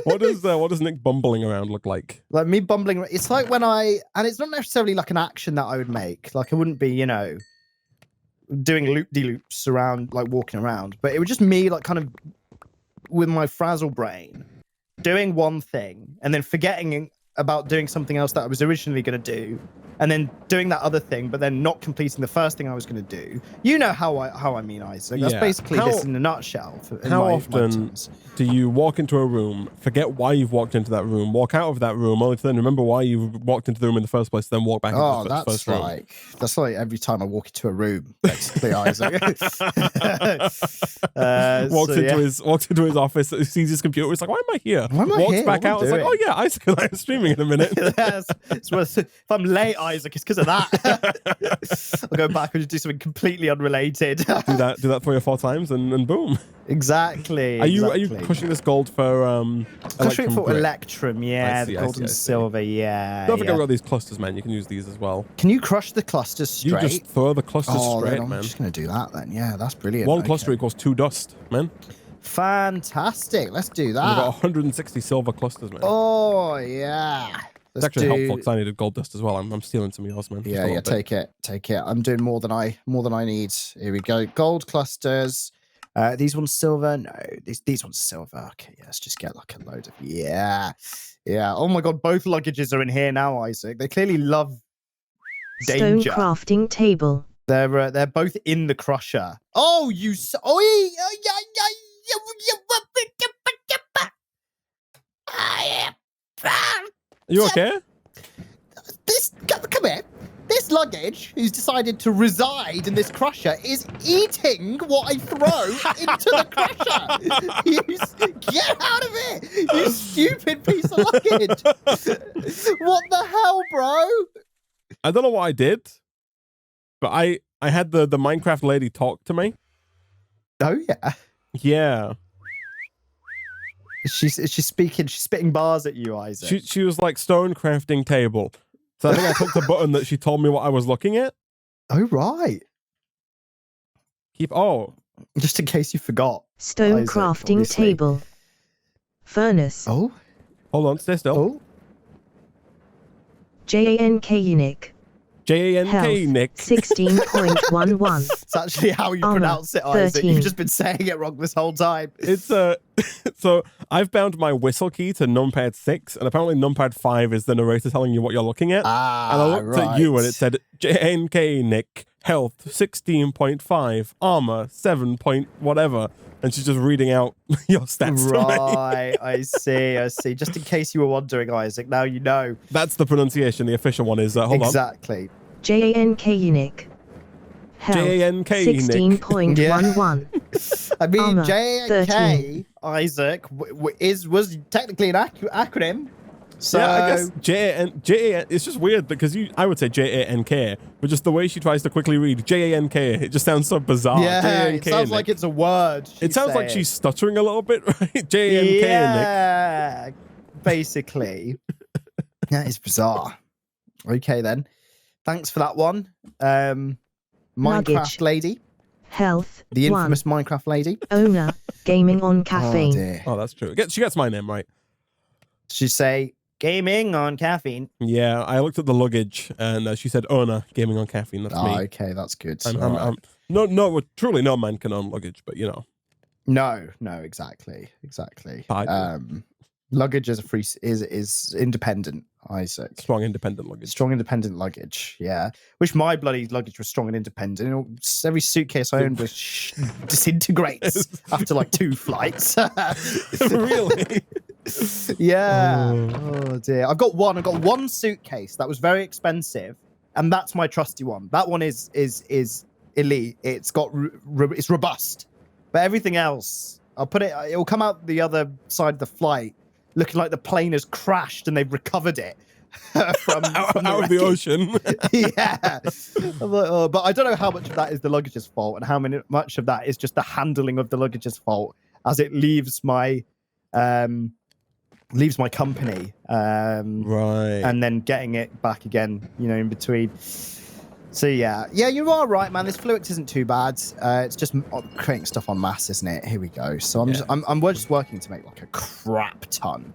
What does Nick bumbling around look like? Like me bumbling. It's like when and it's not necessarily like an action that I would make. Like I wouldn't be, doing loop-de-loops around, like walking around. But it was just me, like kind of with my frazzle brain, doing one thing and then forgetting about doing something else that I was originally going to do, and then doing that other thing, but then not completing the first thing I was going to do. You know how I mean, Isaac. That's basically this in a nutshell. How often do you walk into a room, forget why you've walked into that room, walk out of that room, only to then remember why you walked into the room in the first place, then walk back into the first room? That's like every time I walk into a room, basically, Isaac. Walks into his office, sees his computer, he's like, why am I here? Walks back out, it's like, oh yeah, Isaac and I are streaming in a minute. If I'm late, Isaac, it's because of that. I'll go back and just do something completely unrelated. do that 3 or 4 times and boom. Exactly. Are you pushing this gold for pushing for Electrum, yeah, the gold and silver, yeah. Don't forget about these clusters, man. You can use these as well. Can you crush the clusters straight? You just throw the clusters straight, man. I'm just gonna do that then. Yeah, that's brilliant. One cluster equals 2 dust, man. Fantastic. Let's do that. We've got 160 silver clusters, man. Oh yeah. It's actually helpful because I needed gold dust as well. I'm stealing some of yours, man. Yeah, take it. I'm doing more than I need. Here we go. Gold clusters. These ones silver. No, these ones silver. Okay, yeah, let's just get like a load of yeah. Oh my god, both luggages are in here now, Isaac. They clearly love danger. Stone crafting table. They're both in the crusher. Oh, You okay? Come here. This luggage, who's decided to reside in this crusher, is eating what I throw into the crusher. Get out of it, you stupid piece of luggage. What the hell, bro? I don't know what I did, but I had the Minecraft lady talk to me. Oh, yeah. Yeah. She's speaking, she's spitting bars at you, Isaac. She was like, stone crafting table. So I think I clicked the button that she told me what I was looking at. Oh, right. Just in case you forgot. Stone Isaac, crafting obviously. table. Furnace. Oh. Hold on, stay still. Oh. JANK Nick. JANK Nick. 16.11. It's actually how you pronounce it, Isaac. 13. You've just been saying it wrong this whole time. It's so I've bound my whistle key to numpad 6, and apparently numpad 5 is the narrator telling you what you're looking at. And I looked at you and it said JNK Nick, health 16.5, armor 7 point whatever. And she's just reading out your stats to me. Right, I see. Just in case you were wondering, Isaac, now you know. That's the pronunciation. The official one is, hold on. Exactly. JANK Nick. Health JANK 16.11. I mean, Armor, JNK, 13. Isaac, was technically an acronym. So yeah, I guess JAN. It's just weird because I would say JANK, but just the way she tries to quickly read JANK, it just sounds so bizarre. yeah, JANK, it sounds Nick. like it's a word. It sounds like she's stuttering a little bit, right? JANK, yeah, basically. That is bizarre. Okay, then. Thanks for that one. Minecraft Luggage. lady. Health. The 1. infamous Minecraft lady. Owner. Gaming on Oh, caffeine. dear. Oh, that's true. She gets my name right. She say, gaming on caffeine. Yeah, I looked at the luggage and she said owner gaming on caffeine. That's me. Okay, that's good. No, truly no man can own luggage, but you know. No, exactly. Luggage is independent, Isaac. Strong independent luggage. Strong independent luggage, yeah. Wish my bloody luggage was strong and independent. Every suitcase I owned disintegrates after like 2 flights. Really? Yeah. Oh dear. I've got one suitcase that was very expensive, and that's my trusty one. That one is elite. It's got it's robust, but everything else, it'll come out the other side of the flight looking like the plane has crashed and they've recovered it. from out of the ocean. Yeah. I'm like, oh, but I don't know how much of that is the luggage's fault and how much of that is just the handling of the luggage's fault as it leaves my company. Right. And then getting it back again, in between. So yeah, you are right, man. This Fluix isn't too bad. It's just creating stuff en masse, isn't it? Here we go. So we're just working to make like a crap ton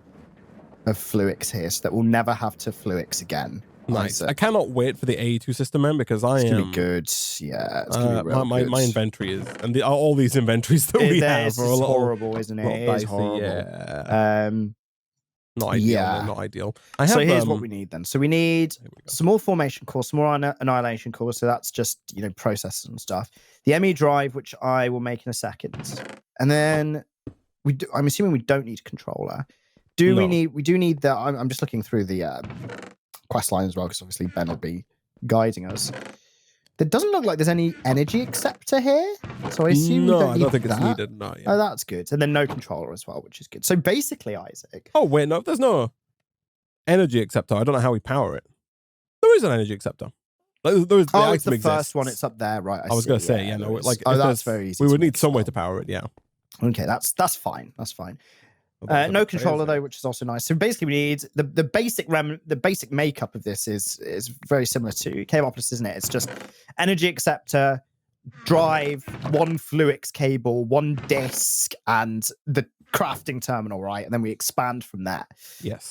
of Fluix here, so that we'll never have to Fluix again. Nice. I cannot wait for the AE2 system, man, because it's gonna be good. Yeah, it's gonna be real good. My inventory is, and all these inventories that we have are a little horrible, isn't it? It is horrible. Yeah. Not ideal. Yeah. Not ideal. So here's what we need then. So we need some more formation cores, some more annihilation cores. So that's just, processors and stuff. The ME drive, which I will make in a second. And then I'm assuming we don't need a controller. We do need the, I'm just looking through the quest line as well, because obviously Ben will be guiding us. There doesn't look like there's any energy acceptor here. So I assume I don't think it's needed. No, yeah. Oh, that's good. And then no controller as well, which is good. So basically, Isaac. Oh, wait, no, there's no energy acceptor. I don't know how we power it. There is an energy acceptor. It's the first one. It's up there, right? I was going to say, that's very easy. We would need some way to power it, yeah. Okay, that's fine. That's fine. No controller though, which is also nice. So basically, we need the basic makeup of this is very similar to Caveopolis, isn't it? It's just energy acceptor, drive, one Fluix cable, one disk, and the crafting terminal, right? And then we expand from there. Yes.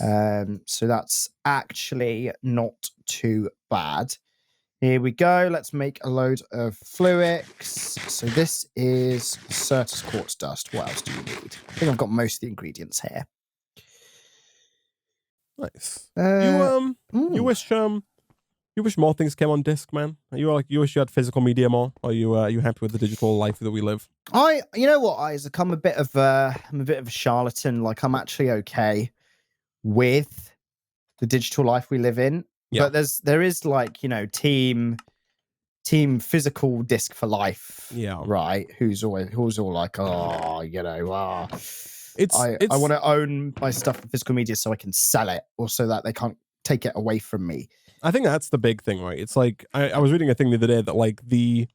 So that's actually not too bad. Here we go. Let's make a load of Fluix. So this is Certus quartz dust. What else do you need? I think I've got most of the ingredients here. Nice. You wish more things came on disc, man? You wish you had physical media more? Or are you happy with the digital life that we live? You know what, Isaac? I'm a bit of a charlatan. Like, I'm actually okay with the digital life we live in. Yeah. But there is like, team physical disc for life. Yeah. Right. Who's all like, I want to own my stuff in physical media so I can sell it, or so that they can't take it away from me. I think that's the big thing, right? It's like I was reading a thing the other day that like the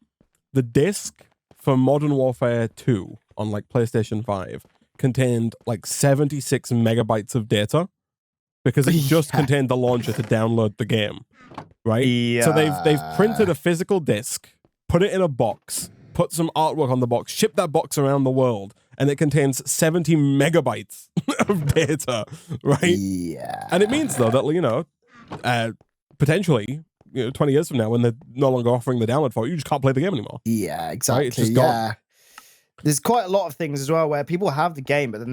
disc for Modern Warfare 2 on like PlayStation 5 contained like 76 megabytes of data. Because it just contained the launcher to download the game, right? Yeah. So they've printed a physical disc, put it in a box, put some artwork on the box, shipped that box around the world, and it contains 70 megabytes of data, right? Yeah. And it means though that potentially 20 years from now, when they're no longer offering the download for it, you just can't play the game anymore. Yeah, exactly. Right? It's just gone. There's quite a lot of things as well where people have the game, but then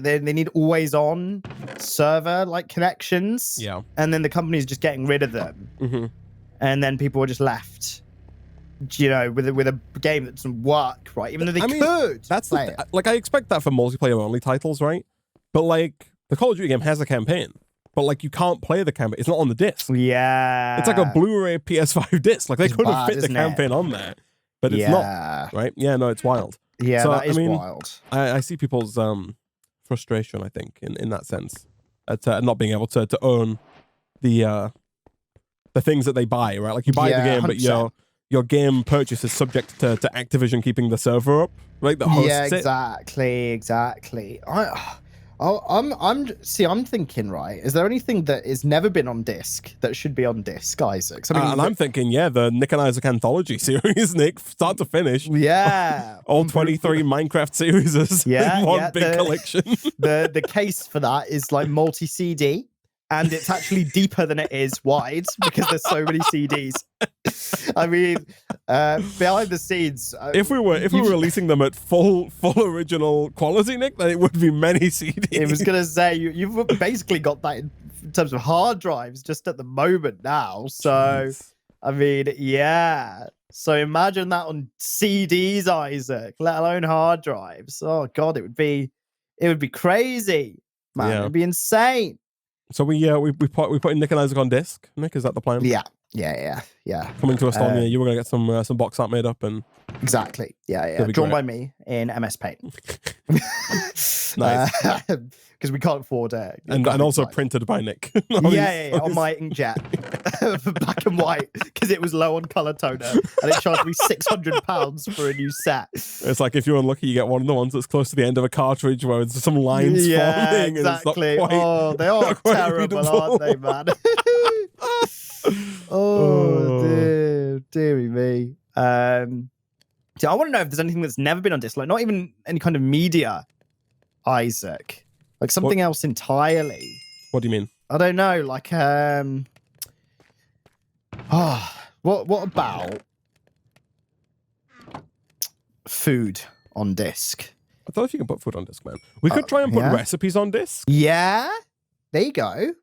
they need always on server like connections. Yeah. And then the company's just getting rid of them. Mm-hmm. And then people are just left, with a game that doesn't work, right? Even though they could. That's I expect that for multiplayer only titles, right? But like the Call of Duty game has a campaign, but like you can't play the campaign. It's not on the disc. Yeah. It's like a Blu-ray PS5 disc. Like they could have fit the campaign on there, but it's not. Right? Yeah. No, it's wild. Yeah, so, that is wild. I see people's frustration, I think, in that sense, at not being able to own the things that they buy, right? Like you buy the game, 100%. But your game purchase is subject to Activision keeping the server up, right? That hosts exactly. I'm thinking, right? Is there anything that has never been on disc that should be on disc, Isaac? I'm thinking, the Nick and Isaac anthology series, Nick, start to finish. Yeah, all 23 Minecraft series is one big collection. The case for that is like multi-CD, and it's actually deeper than it is wide because there's so many CDs. I mean, behind the scenes, if we were releasing them at full original quality, Nick, then it would be many CDs. I was gonna say you've basically got that in terms of hard drives just at the moment now. So, jeez. I mean, yeah. So imagine that on CDs, Isaac, let alone hard drives. Oh God, it would be crazy, man. Yeah. It'd be insane. So we put in Nick and Isaac on disc. Nick, is that the plan? Yeah. Coming to Estonia, you were gonna get some box art made up and exactly. Yeah. Drawn by me in MS Paint. Nice. because we can't afford it. And also printed by Nick. Yeah, on my inkjet. Black and white, because it was low on color toner. And it charged me £600 for a new set. It's like if you're unlucky, you get one of the ones that's close to the end of a cartridge where there's some lines forming. Exactly. And it's not quite, they are terrible, readable. aren't they, man? Dearie me. So I want to know if there's anything that's never been on disc, like not even any kind of media, Isaac. Like something else entirely. What do you mean? I don't know, like what about food on disc? I don't know if you can put food on disc, man. We could try and put recipes on disc. Yeah, there you go.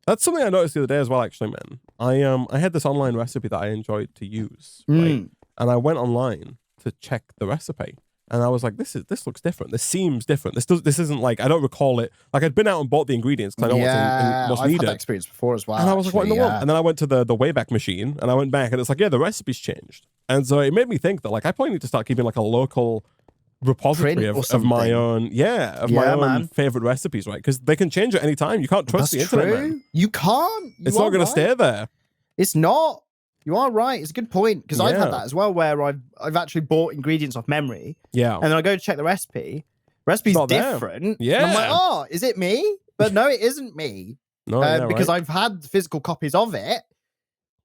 That's something I noticed the other day as well, actually, man. I had this online recipe that I enjoyed to use, right? And I went online to check the recipe. And I was like, this looks different. This seems different. This isn't like, I don't recall it. Like I'd been out and bought the ingredients because I know what's I've needed. had that experience before as well. And I was like, what in the world? And then I went to the Wayback Machine and I went back and it's like, yeah, the recipe's changed. And so it made me think that like I probably need to start keeping like a local repository of my own, my own favorite recipes, right? Because they can change at any time. You can't trust the internet, man. You can't. It's not going to stay there. It's not. You are right. It's a good point because I've had that as well, where I've actually bought ingredients off memory. Yeah. And then I go to check the recipe. Recipe's different. Yeah. And I'm like, oh, is it me? But no, it isn't me. No, because I've had physical copies of it,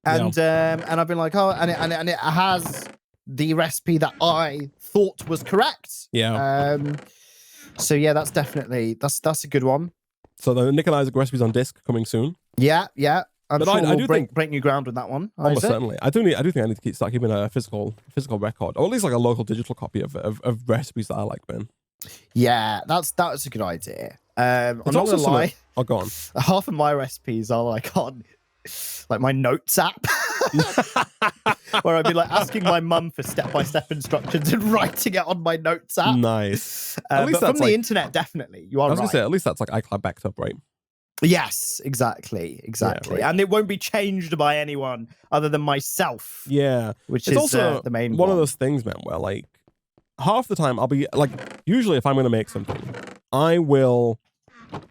and I've been like, oh, and it has the recipe that I thought was correct. Yeah. So yeah, that's definitely that's a good one. So the Nick and Isaac recipes on disc coming soon. Yeah. I'm But sure I we'll do break new ground with that one. Almost certainly. I do think I need to start keeping a physical record, or at least like a local digital copy of recipes that I like, man. Yeah, that's a good idea. I'm not gonna lie. Oh, go on. Half of my recipes are like on like my notes app, where I'd be like asking my mum for step-by-step instructions and writing it on my notes app. Nice. At least that's from the internet, definitely. You are right. I was gonna say, at least that's like iCloud backed up, right? Yes, exactly. Yeah, right. And it won't be changed by anyone other than myself. Yeah, which it's is also the main one of those things, man, where like half the time I'll be like, usually if I'm going to make something, I will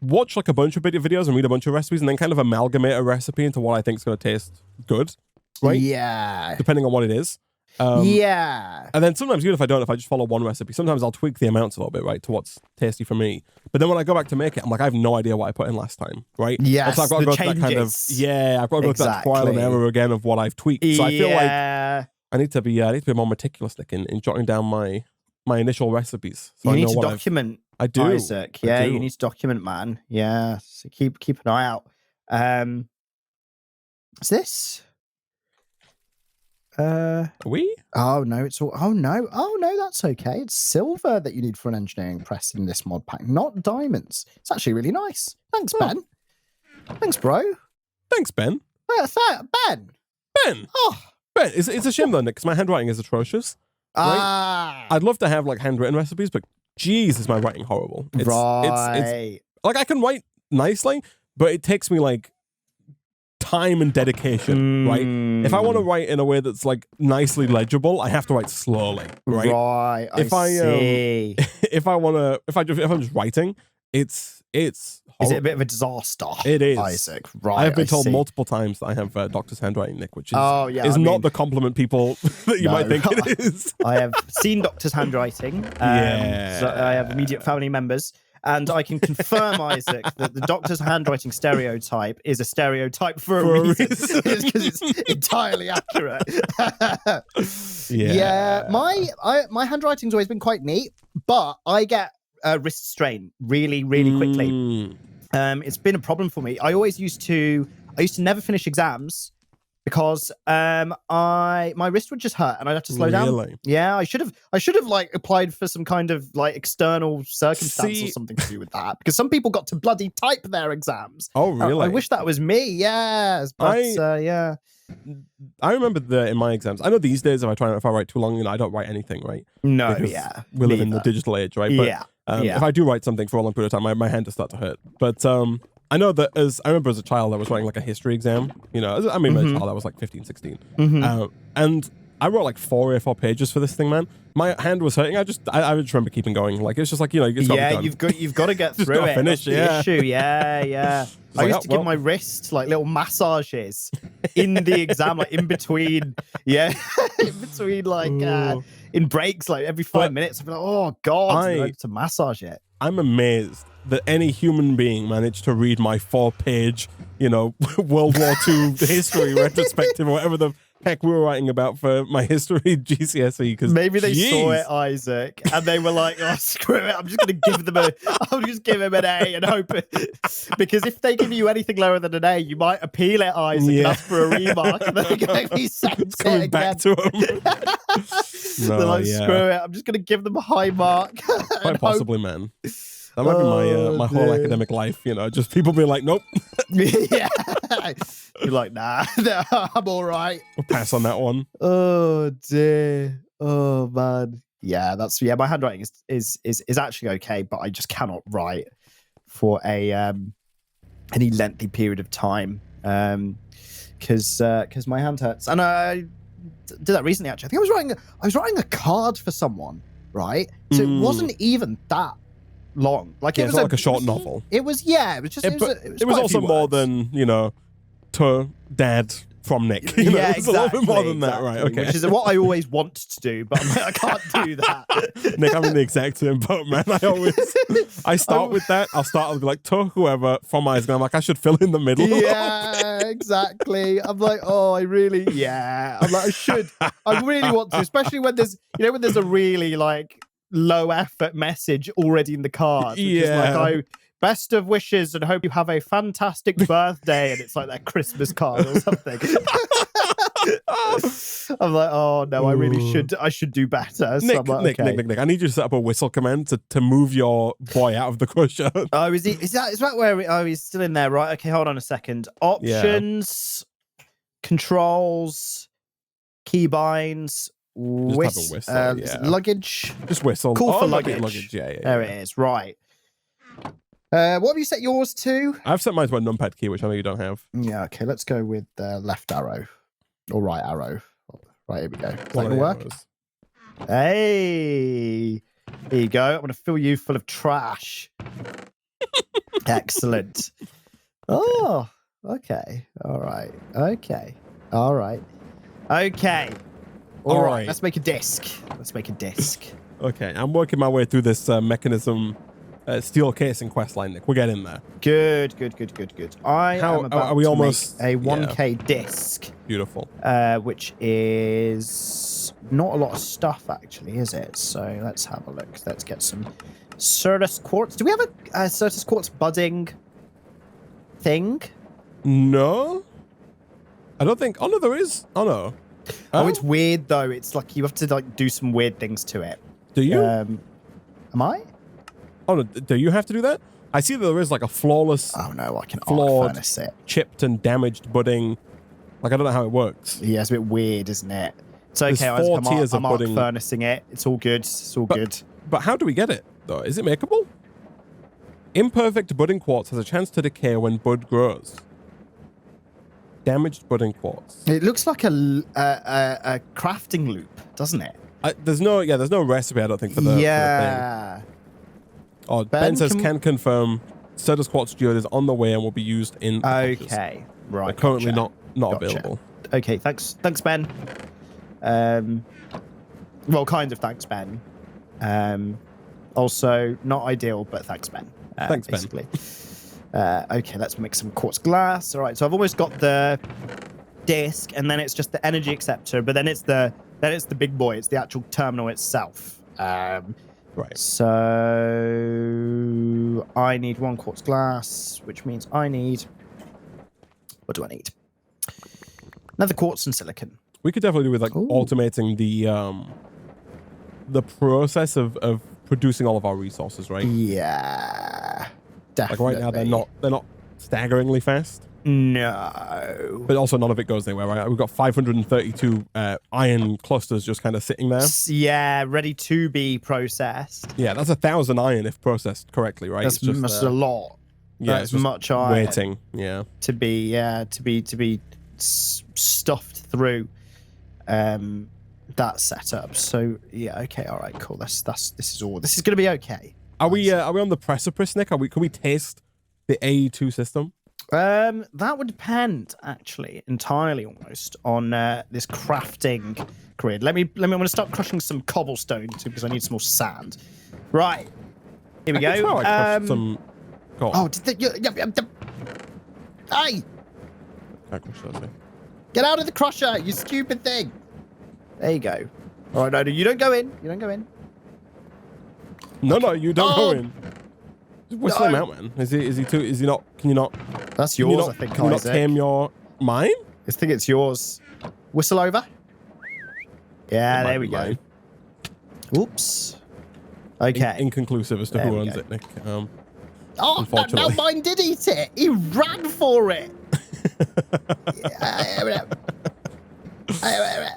watch like a bunch of videos and read a bunch of recipes and then kind of amalgamate a recipe into what I think is going to taste good, right? Yeah. Depending on what it is. Yeah. And then sometimes, even if I just follow one recipe, sometimes I'll tweak the amounts a little bit, right, to what's tasty for me. But then when I go back to make it, I'm like, I have no idea what I put in last time, right? Yes, so I've got to go through that kind of, I've got to go through that trial and error again of what I've tweaked. So I feel like I need to be more meticulous, Nick, in jotting down my initial recipes. So you need to document. I do, Isaac. Yeah, you need to document, man. Yeah, so keep an eye out. Is this? Are we? Oh no, it's all. Oh no, that's okay. It's silver that you need for an engineering press in this mod pack, not diamonds. It's actually really nice. Thanks, Ben. Thanks, bro. Thanks, Ben. Ben. Ben. Oh, Ben. It's a shame though, Nick, because my handwriting is atrocious. Right? I'd love to have like handwritten recipes, but geez, is my writing horrible. It's like I can write nicely, but it takes me like time and dedication, right? If I want to write in a way that's like nicely legible, I have to write slowly, right? Right. See. If I'm just writing, it's horrible. Is it a bit of a disaster? It is, Isaac. Right. I have been told multiple times that I have doctor's handwriting, Nick, which is not the compliment people that you might think it is. I have seen doctor's handwriting. So I have immediate family members. And I can confirm, Isaac, that the doctor's handwriting stereotype is a stereotype for a reason. Because it's entirely accurate. My handwriting's always been quite neat, but I get wrist strain really, really quickly. It's been a problem for me. I used to never finish exams because my wrist would just hurt and I'd have to slow down. Yeah, I should have like applied for some kind of like external circumstance or something to do with that, because some people got to bloody type their exams. Oh, really? I wish that was me. Yes, but yeah. I remember in my exams. I know these days if I write too long, I don't write anything, right? No, because we live in the digital age, right? But if I do write something for a long period of time, my hand does start to hurt. But I know that I remember as a child, I was writing like a history exam. As a child, I was like 15, 16. And I wrote like 4 A4 pages for this thing, man. My hand was hurting. I just remember keeping going. Like it's just like it's got to be done. you've got to get Just through gotta it. finish, That's the issue. Yeah. I like, used to give my wrists like little massages in the exam, like in between. Yeah, in between like in breaks, like every 5 minutes. I'd be like, oh god, I have to massage it. I'm amazed that any human being managed to read my 4-page, World War II history retrospective or whatever the heck we were writing about for my history GCSE. Because maybe they saw it, Isaac, and they were like, "Oh, screw it! I'm just going to give him an A and hope it." Because if they give you anything lower than an A, you might appeal it, Isaac, and ask for a remark, and they're going to be sent coming back to them. They're like, "Screw it! I'm just going to give them a high mark." Quite possibly, man. That might be my whole academic life, just people being like, nope. Yeah. You're like, nah, I'm all right. We'll pass on that one. Oh, dear. Oh, man. Yeah, my handwriting is actually okay, but I just cannot write for any lengthy period of time because my hand hurts. And I did that recently, actually. I think I was writing a card for someone, right? So it wasn't even that long. Like it was like a short novel. It was it was also more than to Dad from Nick. Yeah, it's a little bit more than that, right? Okay, which is what I always want to do, but I'm like, I can't do that. Nick, I'm in the exact same boat, man. I start with that. I'll be like, to whoever from Isaac. I'm like, I should fill in the middle. Yeah, exactly. I'm like, oh, I'm like, I really want to, especially when there's a really like low effort message already in the card. Yeah. Like, best of wishes and hope you have a fantastic birthday, and it's like that Christmas card or something. I'm like, oh no, I should do better. So Nick, like, Nick, I need you to set up a whistle command to move your boy out of the cushion. Oh, is that where he's still in there, right? Okay, hold on a second. Options, controls, keybinds, luggage. Just whistle. Cool for luggage. Yeah. There it is. Right. What have you set yours to? I've set mine to a numpad key, which I know you don't have. Yeah. Okay. Let's go with left arrow or right arrow. Right. Here we go. Is that gonna work? Hey. Here you go. I'm gonna fill you full of trash. Excellent. Oh. Okay. All right. Okay. All right. Okay. All right. Let's make a disc. Okay, I'm working my way through this mechanism steel casing questline, Nick. We're getting there. Good. I am about to almost make a 1K disc. Beautiful. Which is not a lot of stuff, actually, is it? So let's have a look. Let's get some Certus quartz. Do we have a Certus quartz budding thing? No. I don't think. Oh no, there is. Oh no. Oh, it's weird though. It's like you have to like do some weird things to it. Do you? Am I? Oh no, do you have to do that? I see that there is like a flawless. Oh no, I can flawed, furnace it. Chipped and damaged budding. Like I don't know how it works. Yeah, it's a bit weird, isn't it? It's okay. There's 4 tiers of I'm budding. furnacing it. It's all good. Good. But how do we get it though? Is it makeable? Imperfect budding quartz has a chance to decay when bud grows. Damaged budding quartz. It looks like a crafting loop, doesn't it? There's no recipe, I don't think, for the thing. Oh, Ben says can confirm Certus quartz geode is on the way and will be used in pouches. Okay, right. But currently not available. Okay, thanks Ben. Well, kind of thanks Ben. Also not ideal, but thanks Ben. Thanks basically. Ben. Okay, let's make some quartz glass. All right, so I've almost got the disc, and then it's just the energy acceptor, but then it's the big boy. It's the actual terminal itself. Right. So I need 1 quartz glass, which means I need. What do I need? Another quartz and silicon. We could definitely do with like automating the process of producing all of our resources, right? Yeah. Definitely. Like right now they're not staggeringly fast. No. But also none of it goes anywhere, right? We've got 532 iron clusters just kind of sitting there. Yeah, ready to be processed. Yeah, that's 1,000 iron if processed correctly, right? That's just a lot. Yeah, that's much iron. Waiting, yeah. To be stuffed through. that setup. So yeah, okay, all right, cool. This is gonna be okay. Are we on the precipice, Nick? Can we taste the AE2 system? That would depend actually entirely almost on this crafting grid. Let me I'm gonna start crushing some cobblestone too because I need some more sand. Right. Here we go. Some... Oh, did the hey! I crushed those, Get out of the crusher, you stupid thing! There you go. All right, no, you don't go in. You don't go in. No, you don't go in. Just whistle him out, man. Is he not? Can you not? That's yours, I think. Can you not tame your mine? I think it's yours. Whistle over. Yeah, there we go. Oops. Okay. Inconclusive as to who owns it, Nick. Oh, no, mine did eat it. He ran for it.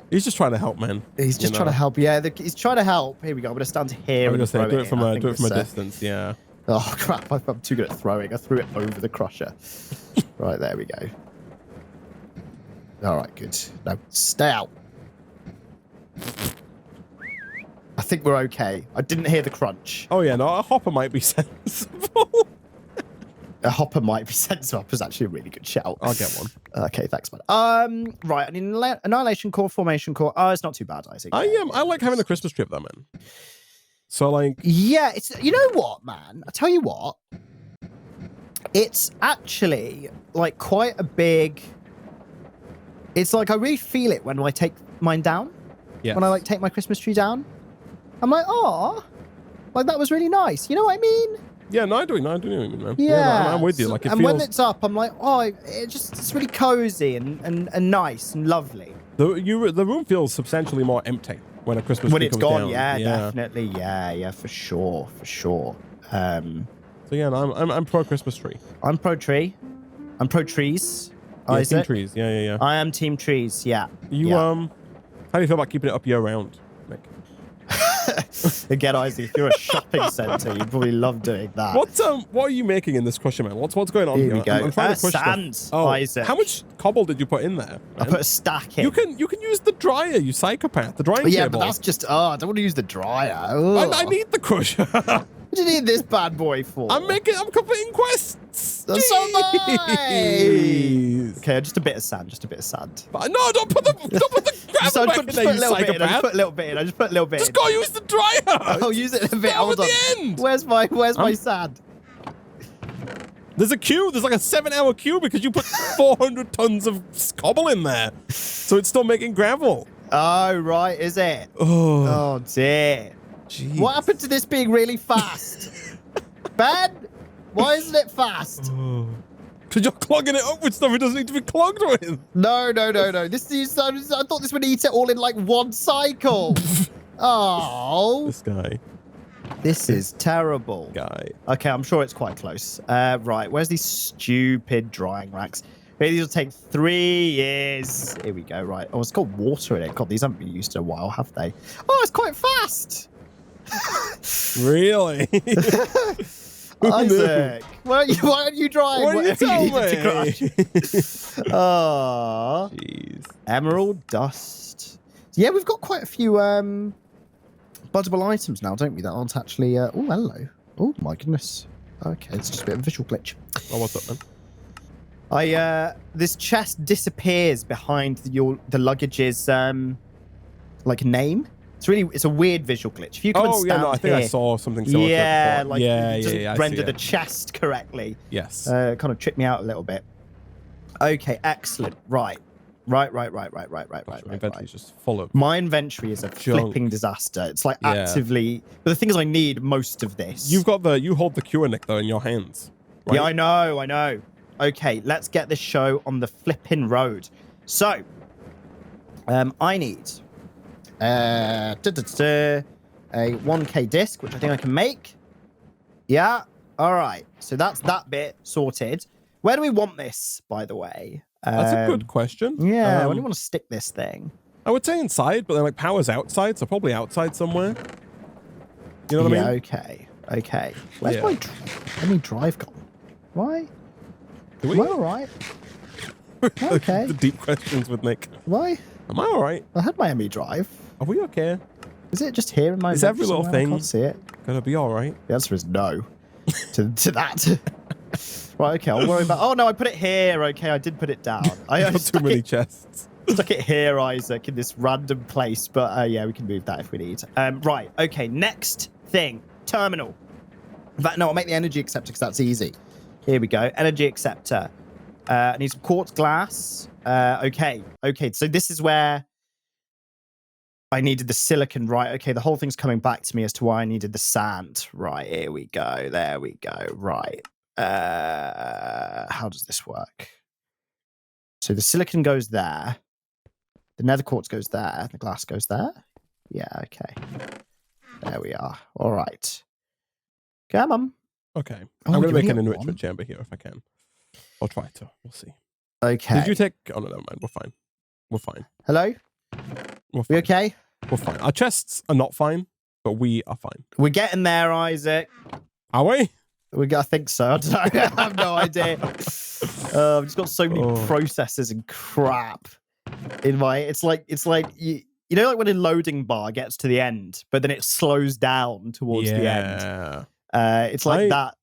He's just trying to help, man. He's just trying to help. Yeah, he's trying to help. Here we go. I'm going to stand here. I'm going to say, do it from a distance. Yeah. Oh crap! I'm too good at throwing. I threw it over the crusher. Right, there we go. All right, good. Now stay out. I think we're okay. I didn't hear the crunch. Oh yeah, no, a hopper might be sensible. A hopper might be sensible. Was actually a really good shout. I'll get one. Okay, thanks, man. Right, an annihilation core, formation core. Oh, it's not too bad, Isaac. I like having the Christmas trip, though, man. So like, yeah, it's, you know what, man? I tell you what, it's actually like quite a big. It's like I really feel it when I take mine down. Yeah. When I like take my Christmas tree down, I'm like, oh, like that was really nice. You know what I mean? Yeah, no, I do know what you mean, man. Yeah, no, I'm with you. Like, and when it's up, I'm like, oh, it's really cozy and nice and lovely. The room feels substantially more empty when a Christmas tree comes gone. Down. Yeah, definitely. Yeah, for sure. So yeah, no, I'm pro Christmas tree. I'm pro tree. I'm pro trees. Yeah, team trees. Yeah. I am team trees. Yeah. How do you feel about keeping it up year round, Nick? Again, Isaac, if you're a shopping centre, you'd probably love doing that. What are you making in this crusher, man? What's going on here? We go. I'm trying to push sand, Isaac. How much cobble did you put in there, man? I put a stack in. You can use the dryer, you psychopath. The drying table. But that's just. Oh, I don't want to use the dryer. I need the crusher. What do you need this bad boy for? I'm completing quests. That's so nice. Okay, just a bit of sand. But no, don't put the gravel back in there, you psychopath. I just put a little bit in. Just go use the dryer. I'll use it in a bit. Hold on. The end. Where's my sand? There's a queue. There's like a 7-hour queue because you put 400 tons of cobble in there. So it's still making gravel. Oh, right. Is it? Oh dear. Jeez. What happened to this being really fast? Ben, why isn't it fast? Because you're clogging it up with stuff it doesn't need to be clogged with. No. This is, I thought this would eat it all in like one cycle. Oh. This guy. This is terrible. Guy. Okay, I'm sure it's quite close. Right, where's these stupid drying racks? Maybe these will take 3 years. Here we go, right. Oh, it's got water in it. God, these haven't been used in a while, have they? Oh, it's quite fast. Really? Isaac, why don't you drive? What did you tell me? Oh, jeez. Emerald dust. Yeah, we've got quite a few buddable items now, don't we? That aren't actually. Oh, hello. Oh my goodness. Okay, it's just a bit of a visual glitch. Oh, what's up, man? This chest disappears behind the luggage's like name. It's a weird visual glitch. If you come and stand I think I saw something similar. Yeah, like it doesn't render the chest correctly. Yes. Kind of tripped me out a little bit. Okay, excellent. Right. My inventory is just full of. My inventory is a flipping disaster. It's like actively. But the thing is, I need most of this. You hold the cure, Nick, though, in your hands. Right? Yeah, I know. Okay, let's get this show on the flipping road. So, I need a 1K disc, which I think I can make. Yeah. All right. So that's that bit sorted. Where do we want this, by the way? That's a good question. Yeah. Where do you want to stick this thing? I would say inside, but then like power's outside, so probably outside somewhere. You know what I mean? Okay. Where's my drive gone? Why? Am I all right? Okay. The deep questions with Nick. Why? Am I all right? I had my ME drive. Are we okay? Is it just here in my? Is every little thing I can't see it. gonna be all right? The answer is no to that. Right, okay, I'll worry about... Oh, no, I put it here. Okay, I did put it down. I Got too many chests. Stuck it here, Isaac, in this random place. But yeah, we can move that if we need. Right, okay, next thing. Terminal. In fact, no, I'll make the energy acceptor because that's easy. Here we go. Energy acceptor. I need some quartz glass. Okay, so this is where I needed the silicon, right? Okay, the whole thing's coming back to me as to why I needed the sand. Right, here we go. There we go. Right. How does this work? So the silicon goes there. The nether quartz goes there. The glass goes there. Yeah, okay. There we are. All right. Come on. Okay. Oh, I'm going to make you an only got enrichment one? chamber here if I can. I'll try to. We'll see. Okay. Did you take... Oh, no, never mind. We're fine. We're fine. Hello? We're We fine. okay? We're fine. Our chests are not fine, but we are fine. We're getting there, Isaac. Are we? I think so. I don't know. I have no idea. I've just got so many processes and crap in my... It's like you know, like when a loading bar gets to the end, but then it slows down towards the end. It's like that.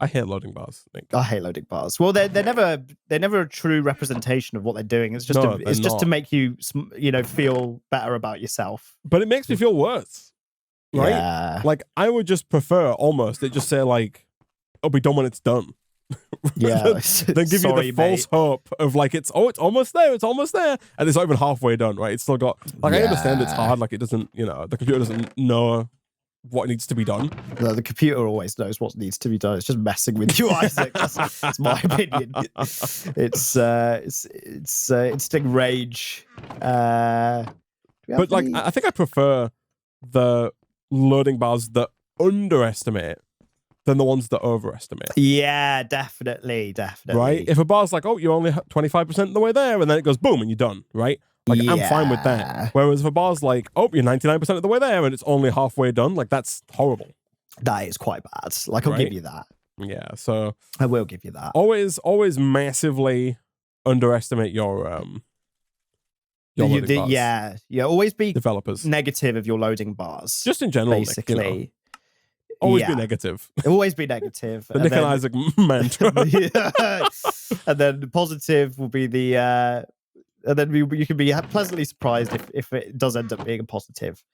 I hate loading bars, Nick. I hate loading bars. Well, they're never a true representation of what they're doing. It's just just to make you feel better about yourself. But it makes me feel worse, right? Yeah. Like I would just prefer almost it just say like it'll be done when it's done. Yeah. Then give you the false hope of like it's almost there, and it's not even halfway done, right? It's still got like I understand it's hard, like it doesn't, the computer doesn't know what needs to be done. No, the computer always knows what needs to be done. It's just messing with you, Isaac. That's my opinion. It's instinct rage. But like I think I prefer the loading bars that underestimate than the ones that overestimate. Yeah, definitely. Right? If a bar's like, oh, you're only 25% of the way there, and then it goes boom and you're done, right? Like, I'm fine with that. Whereas if a bar's like, oh, you're 99% of the way there, and it's only halfway done, like, that's horrible. That is quite bad. Like, I'll give you that. Yeah, so... I will give you that. Always massively underestimate your loading bars. Yeah. Always be developers negative of your loading bars. Just in general, basically. Nick, always be negative. Always be negative. The Nick and Isaac mantra. And then positive will be the... and then you can be pleasantly surprised if it does end up being a positive.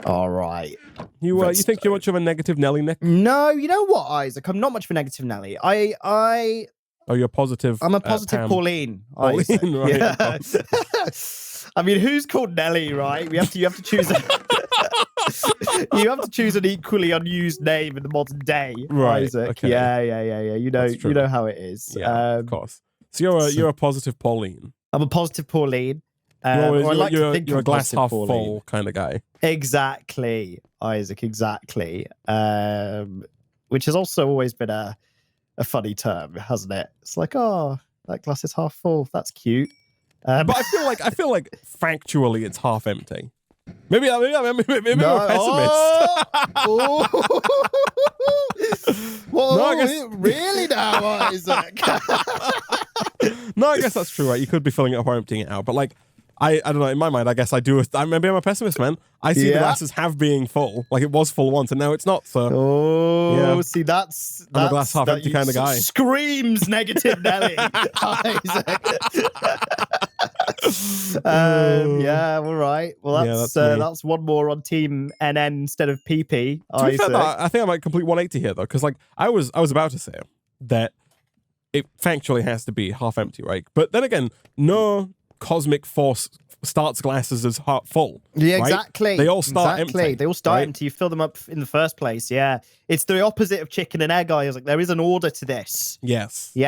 All right. You think you're much of a negative Nelly, Nick? No, you know what, Isaac? I'm not much of a negative Nelly. Oh, you're positive. I'm a positive Pauline. Pauline, right? Yeah. I mean, who's called Nelly, right? You have to choose. You have to choose an equally unused name in the modern day, right? Isaac. Okay. Yeah. You know how it is. Yeah, of course. So you're a positive Pauline. I'm a positive Pauline. You're a glass half full kind of guy. Exactly, Isaac. Exactly. Which has also always been a funny term, hasn't it? It's like, oh, that glass is half full. That's cute. But I feel like factually it's half empty. Maybe I'm a pessimist. Whoa, no, I guess... really now, Isaac? No, I guess that's true, right? You could be filling it up or emptying it out, but like, I don't know. In my mind, I guess I do. Maybe I'm a pessimist, man. I see the glasses have being full, like it was full once, and now it's not. So, see, that's I'm a glass half empty kind of guy. Screams negative Nelly. Yeah, all right. Well, that's one more on Team NN instead of PP. To be fair, I think I might complete 180 here though, because like I was about to say that it factually has to be half empty, right? But then again, no cosmic force starts glasses as half full. Yeah, right? exactly. They all start empty. They all start empty. You fill them up in the first place. Yeah, it's the opposite of chicken and egg. I was like, there is an order to this. Yes. You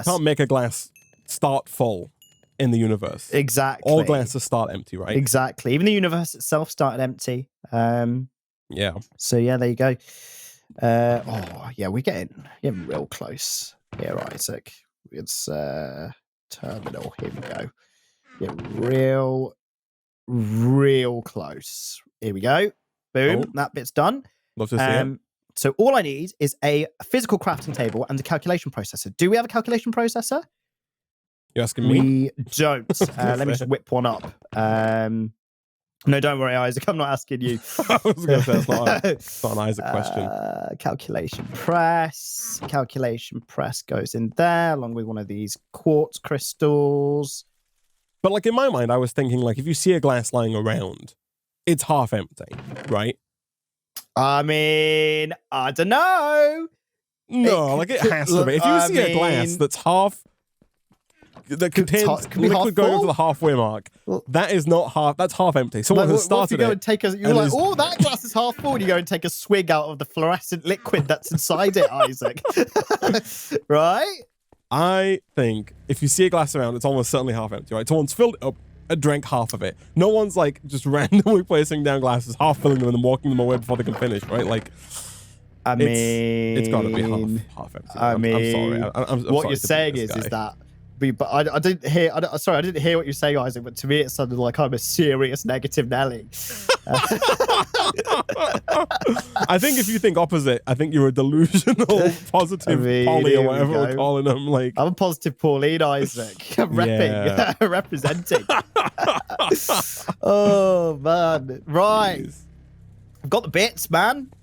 can't make a glass start full in the universe. Exactly. All glasses start empty, right? Exactly. Even the universe itself started empty. Yeah. So yeah, there you go. We're getting real close here, Isaac. It's terminal. Here we go. Yeah, real close. Here we go. Boom. Oh. That bit's done. Love to see it. So all I need is a physical crafting table and a calculation processor. Do we have a calculation processor? You're asking me? We don't. Let me just whip one up. No, don't worry, Isaac. I'm not asking you. I was going to say it's not an Isaac question. Calculation press. Calculation press goes in there along with one of these quartz crystals. But like in my mind, I was thinking like if you see a glass lying around, it's half empty, right? I mean, I don't know. No, like it has to be. If you see a glass that's half, that contains liquid going over the halfway mark, that is not half. That's half empty. Someone has started it. You're like, oh, that glass is half full. And you go and take a swig out of the fluorescent liquid that's inside it, Isaac. Right? I think if you see a glass around, it's almost certainly half empty, right? Someone's filled it up and drank half of it. No one's like just randomly placing down glasses, half filling them and then walking them away before they can finish, right? Like, I mean, it's got to be half empty. I'm sorry. I'm what sorry you're saying is that. But I didn't hear. Sorry, I didn't hear what you're saying, Isaac. But to me, it sounded like I'm a serious negative Nelly. I think if you think opposite, I think you're a delusional positive Polly or whatever we're calling them. Like I'm a positive Pauline, Isaac. I'm repping, representing. Oh man, right. Jeez. I've got the bits, man.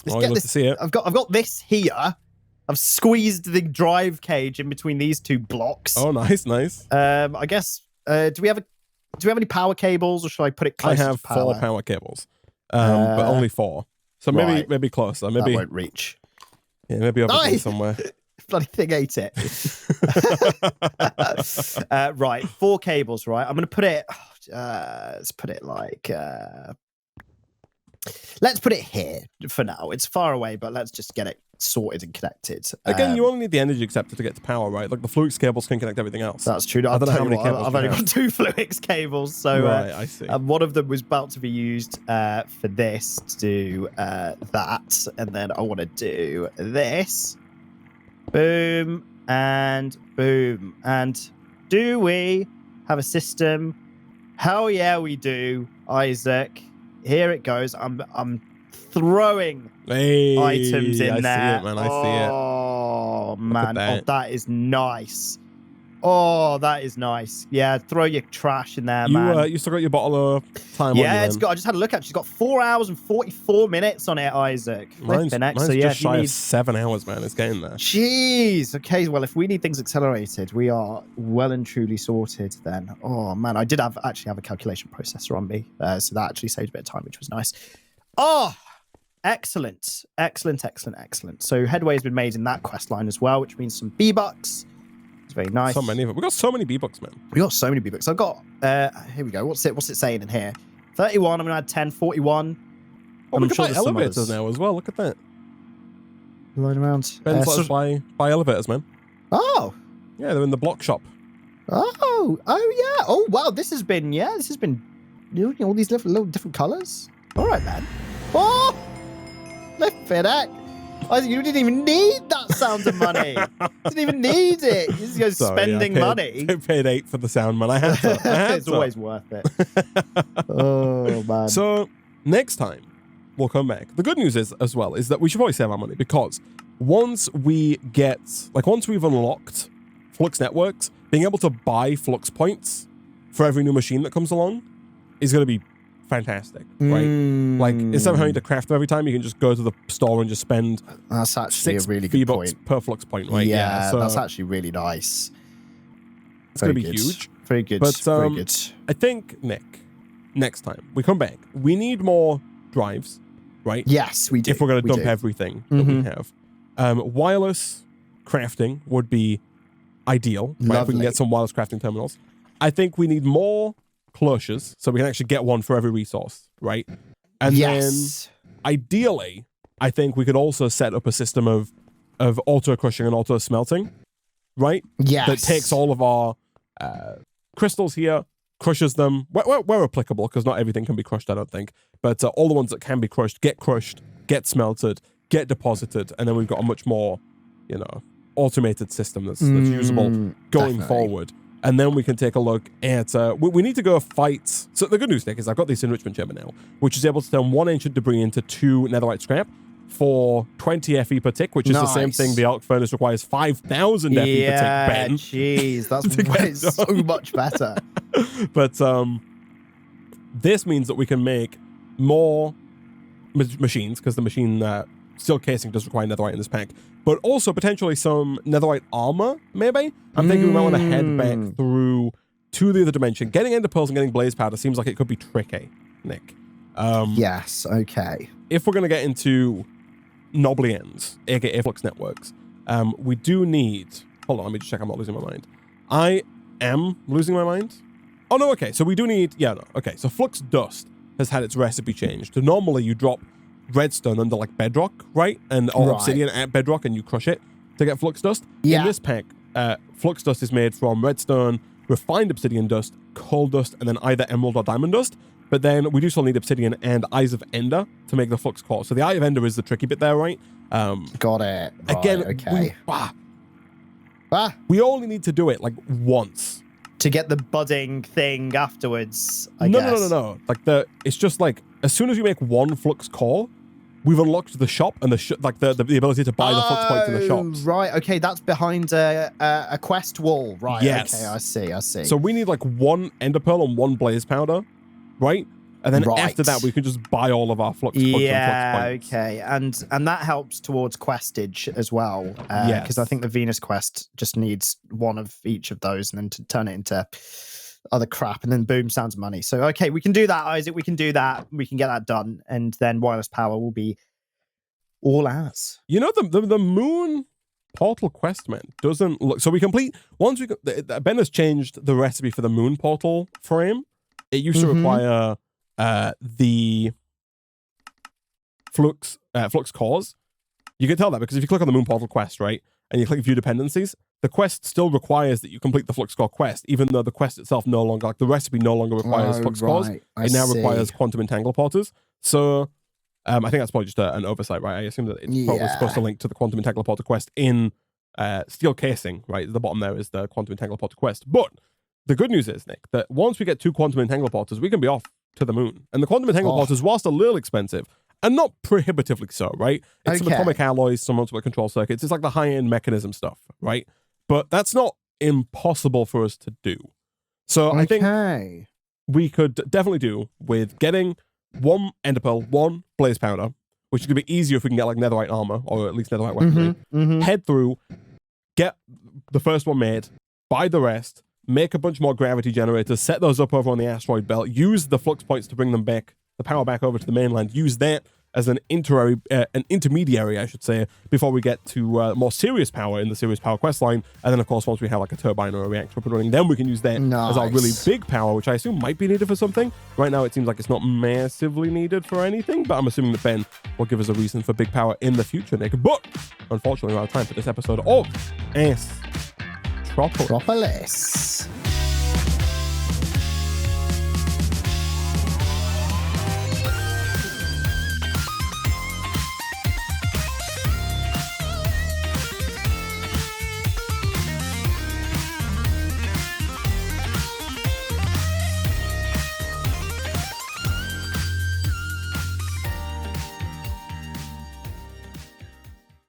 Let's get this. To see it. I've got this here. I've squeezed the drive cage in between these two blocks. Oh, nice. I guess. Do we have any power cables, or should I put it closer? I have to power? 4 power cables, but only 4. So maybe closer. Maybe that won't reach. Yeah, maybe over here somewhere. Bloody thing ate it. Right, 4 cables. Right, I'm gonna put it. Let's put it like. Let's put it here for now. It's far away, but let's just get it sorted and connected. Again, you only need the energy acceptor to get to power, right? Like the Fluix cables can connect everything else. That's true. I don't know how many cables. I've only got 2 Fluix cables, so right, I see. One of them was about to be used for this to do that, and then I want to do this. Boom and boom. And do we have a system? Hell yeah, we do, Isaac. Here it goes. I'm throwing items in there. I see it, man. I see it. Oh, man. Oh, that is nice. Oh, that is nice. Yeah, throw your trash in there, man. You still got your bottle of time on you, it's got. I just had a look at it. She's got 4 hours and 44 minutes on it, Isaac. Mine's so, yeah, just shy of 7 hours, man. It's getting there. Jeez. Okay, well, if we need things accelerated, we are well and truly sorted then. Oh, man. I did actually have a calculation processor on me, so that actually saved a bit of time, which was nice. Oh, excellent. So headway has been made in that quest line as well, which means some B-Bucks. It's very nice. So many of it. We got so many B-Bucks, man. We got so many B-Bucks. I've got, here we go. What's it saying in here? 31. I'm going to add 10, 41. Oh, we can buy elevators now as well. Look at that. Load around. Ben's let us buy elevators, man. Oh. Yeah, they're in the block shop. Oh, yeah. Oh, wow. This has been all these little different colors. All right, man. Oh, lift fit act. You didn't even need that sound of money. Didn't even need it. You just go spending money. I paid 8 for the sound, man. I had to. It's always worth it. Oh, man. So next time we'll come back. The good news is as well is that we should probably save our money, because once we've unlocked Flux networks, being able to buy Flux points for every new machine that comes along is going to be fantastic, right? Like instead of having to craft them every time, you can just go to the store and just spend. That's actually a really good point per Flux point, right? Yeah, so that's actually really nice. It's going to be huge. Very good. But very good. I think, Nick, next time we come back, we need more drives, right? Yes, we do. If we're going to dump everything that we have, wireless crafting would be ideal. Right? If we can get some wireless crafting terminals. I think we need more cloches, so we can actually get one for every resource, right? And then ideally, I think we could also set up a system of auto crushing and auto smelting, right? Yes. That takes all of our crystals here, crushes them where applicable, because not everything can be crushed, I don't think. But all the ones that can be crushed, get smelted, get deposited, and then we've got a much more, automated system that's usable going forward. And then we can take a look at, we need to go fight. So the good news, Nick, is I've got this enrichment chamber now, which is able to turn 1 ancient debris into 2 netherite scrap for 20 FE per tick, which is the same thing the arc furnace requires 5,000 FE per tick, Ben. Jeez, that's so much better. But This means that we can make more machines, because the machine steel casing does require netherite in this pack, but also potentially some netherite armor, maybe? I'm thinking we might want to head back through to the other dimension. Getting ender pearls and getting blaze powder seems like it could be tricky, Nick. Yes, okay. If we're going to get into knobbly ends, aka flux networks, we do need... Hold on, let me just check I'm not losing my mind. I am losing my mind? Oh, no, okay. So we do need... Yeah, no. Okay, so flux dust has had its recipe changed. So normally you drop redstone under like bedrock, right? Or obsidian at bedrock and you crush it to get flux dust. Yeah. In this pack, flux dust is made from redstone, refined obsidian dust, coal dust, and then either emerald or diamond dust. But then we do still need obsidian and eyes of ender to make the flux core. So the eye of ender is the tricky bit there, right? Got it. Right, again, okay. We only need to do it like once. To get the budding thing afterwards, I No, guess. no. Like it's just like as soon as you make one flux core, we've unlocked the shop and the ability to buy the flux points in the shops. Right. Okay, that's behind a quest wall. Right. Yes. Okay, I see. So we need like one ender pearl and one blaze powder, right? And then after that, we can just buy all of our flux points and flux points. Okay. And that helps towards questage as well. Yes. Because I think the Venus quest just needs one of each of those and then to turn it into other crap. And then boom, sounds money. So, okay, we can do that, Isaac. We can do that. We can get that done. And then wireless power will be all ours. You know, the moon portal quest, man, doesn't look... So we complete... Once we... Ben has changed the recipe for the moon portal frame. It used to require... the flux cores. You can tell that because if you click on the moon portal quest, right, and you click view dependencies, the quest still requires that you complete the flux core quest, even though the quest itself no longer, like the recipe no longer requires flux cores. It now requires quantum entangle porters. So I think that's probably just an oversight, right? I assume that it's probably supposed to link to the quantum entangle porter quest in steel casing, right? At the bottom there is the quantum entangle porter quest. But the good news is, Nick, that once we get 2 quantum entangle porters, we can be off to the moon. And the quantum entangle porters, whilst a little expensive, and not prohibitively so, right? It's some atomic alloys, some multiple control circuits. It's like the high-end mechanism stuff, right? But that's not impossible for us to do. So I think we could definitely do with getting 1 ender pearl, 1 blaze powder, which could be easier if we can get like netherite armor, or at least netherite weaponry. Head through, get the first one made, buy the rest, make a bunch more gravity generators, set those up over on the asteroid belt, use the flux points to bring them back, the power back over to the mainland, use that as an intermediary, I should say, before we get to more serious power in the serious power quest line. And then, of course, once we have like a turbine or a reactor up and running, then we can use that as our really big power, which I assume might be needed for something. Right now, it seems like it's not massively needed for anything, but I'm assuming that Ben will give us a reason for big power in the future, Nick. But unfortunately, we're out of time for this episode of Astropolis.